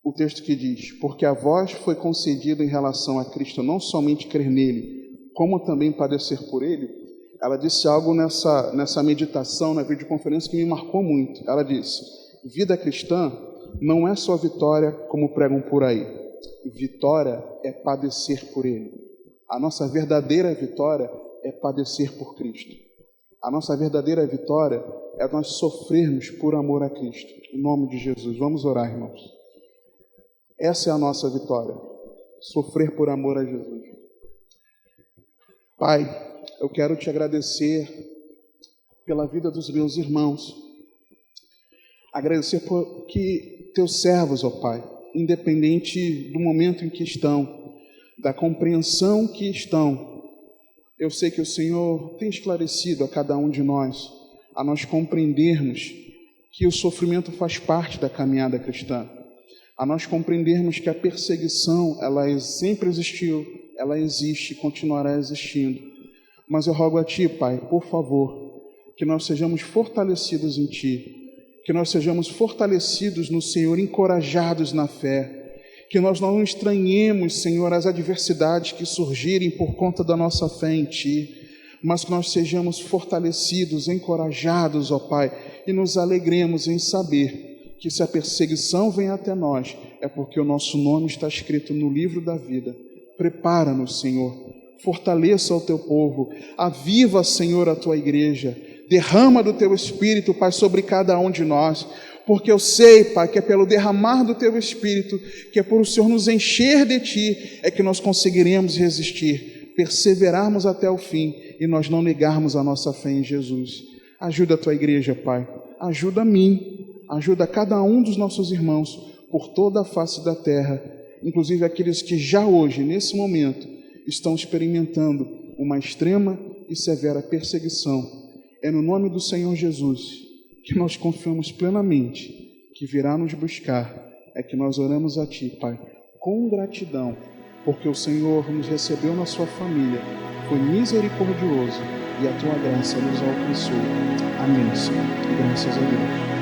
o texto que diz: porque a vós foi concedido em relação a Cristo não somente crer nele, como também padecer por ele. Ela disse algo nessa meditação, na videoconferência, que me marcou muito. Ela disse: vida cristã não é só vitória como pregam por aí. Vitória é padecer por ele. A nossa verdadeira vitória é padecer por Cristo. A nossa verdadeira vitória é nós sofrermos por amor a Cristo. Em nome de Jesus. Vamos orar, irmãos. Essa é a nossa vitória. Sofrer por amor a Jesus. Pai, eu quero te agradecer pela vida dos meus irmãos. Agradecer por que teus servos, ó Pai, independente do momento em que estão, da compreensão que estão, eu sei que o Senhor tem esclarecido a cada um de nós, a nós compreendermos que o sofrimento faz parte da caminhada cristã, a nós compreendermos que a perseguição, ela sempre existiu, ela existe e continuará existindo. Mas eu rogo a Ti, Pai, por favor, que nós sejamos fortalecidos em Ti, que nós sejamos fortalecidos no Senhor, encorajados na fé, que nós não estranhemos, Senhor, as adversidades que surgirem por conta da nossa fé em Ti, mas que nós sejamos fortalecidos, encorajados, ó Pai, e nos alegremos em saber que se a perseguição vem até nós, é porque o nosso nome está escrito no livro da vida. Prepara-nos, Senhor, fortaleça o Teu povo, aviva, Senhor, a Tua igreja, derrama do Teu Espírito, Pai, sobre cada um de nós, porque eu sei, Pai, que é pelo derramar do Teu Espírito, que é por o Senhor nos encher de Ti, é que nós conseguiremos resistir, perseverarmos até o fim e nós não negarmos a nossa fé em Jesus. Ajuda a Tua igreja, Pai, ajuda a mim, ajuda cada um dos nossos irmãos por toda a face da terra, inclusive aqueles que já hoje, nesse momento, estão experimentando uma extrema e severa perseguição. É no nome do Senhor Jesus que nós confiamos plenamente que virá nos buscar. É que nós oramos a Ti, Pai, com gratidão, porque o Senhor nos recebeu na Sua família, foi misericordioso e a Tua graça nos alcançou. Amém, Senhor. Graças a Deus.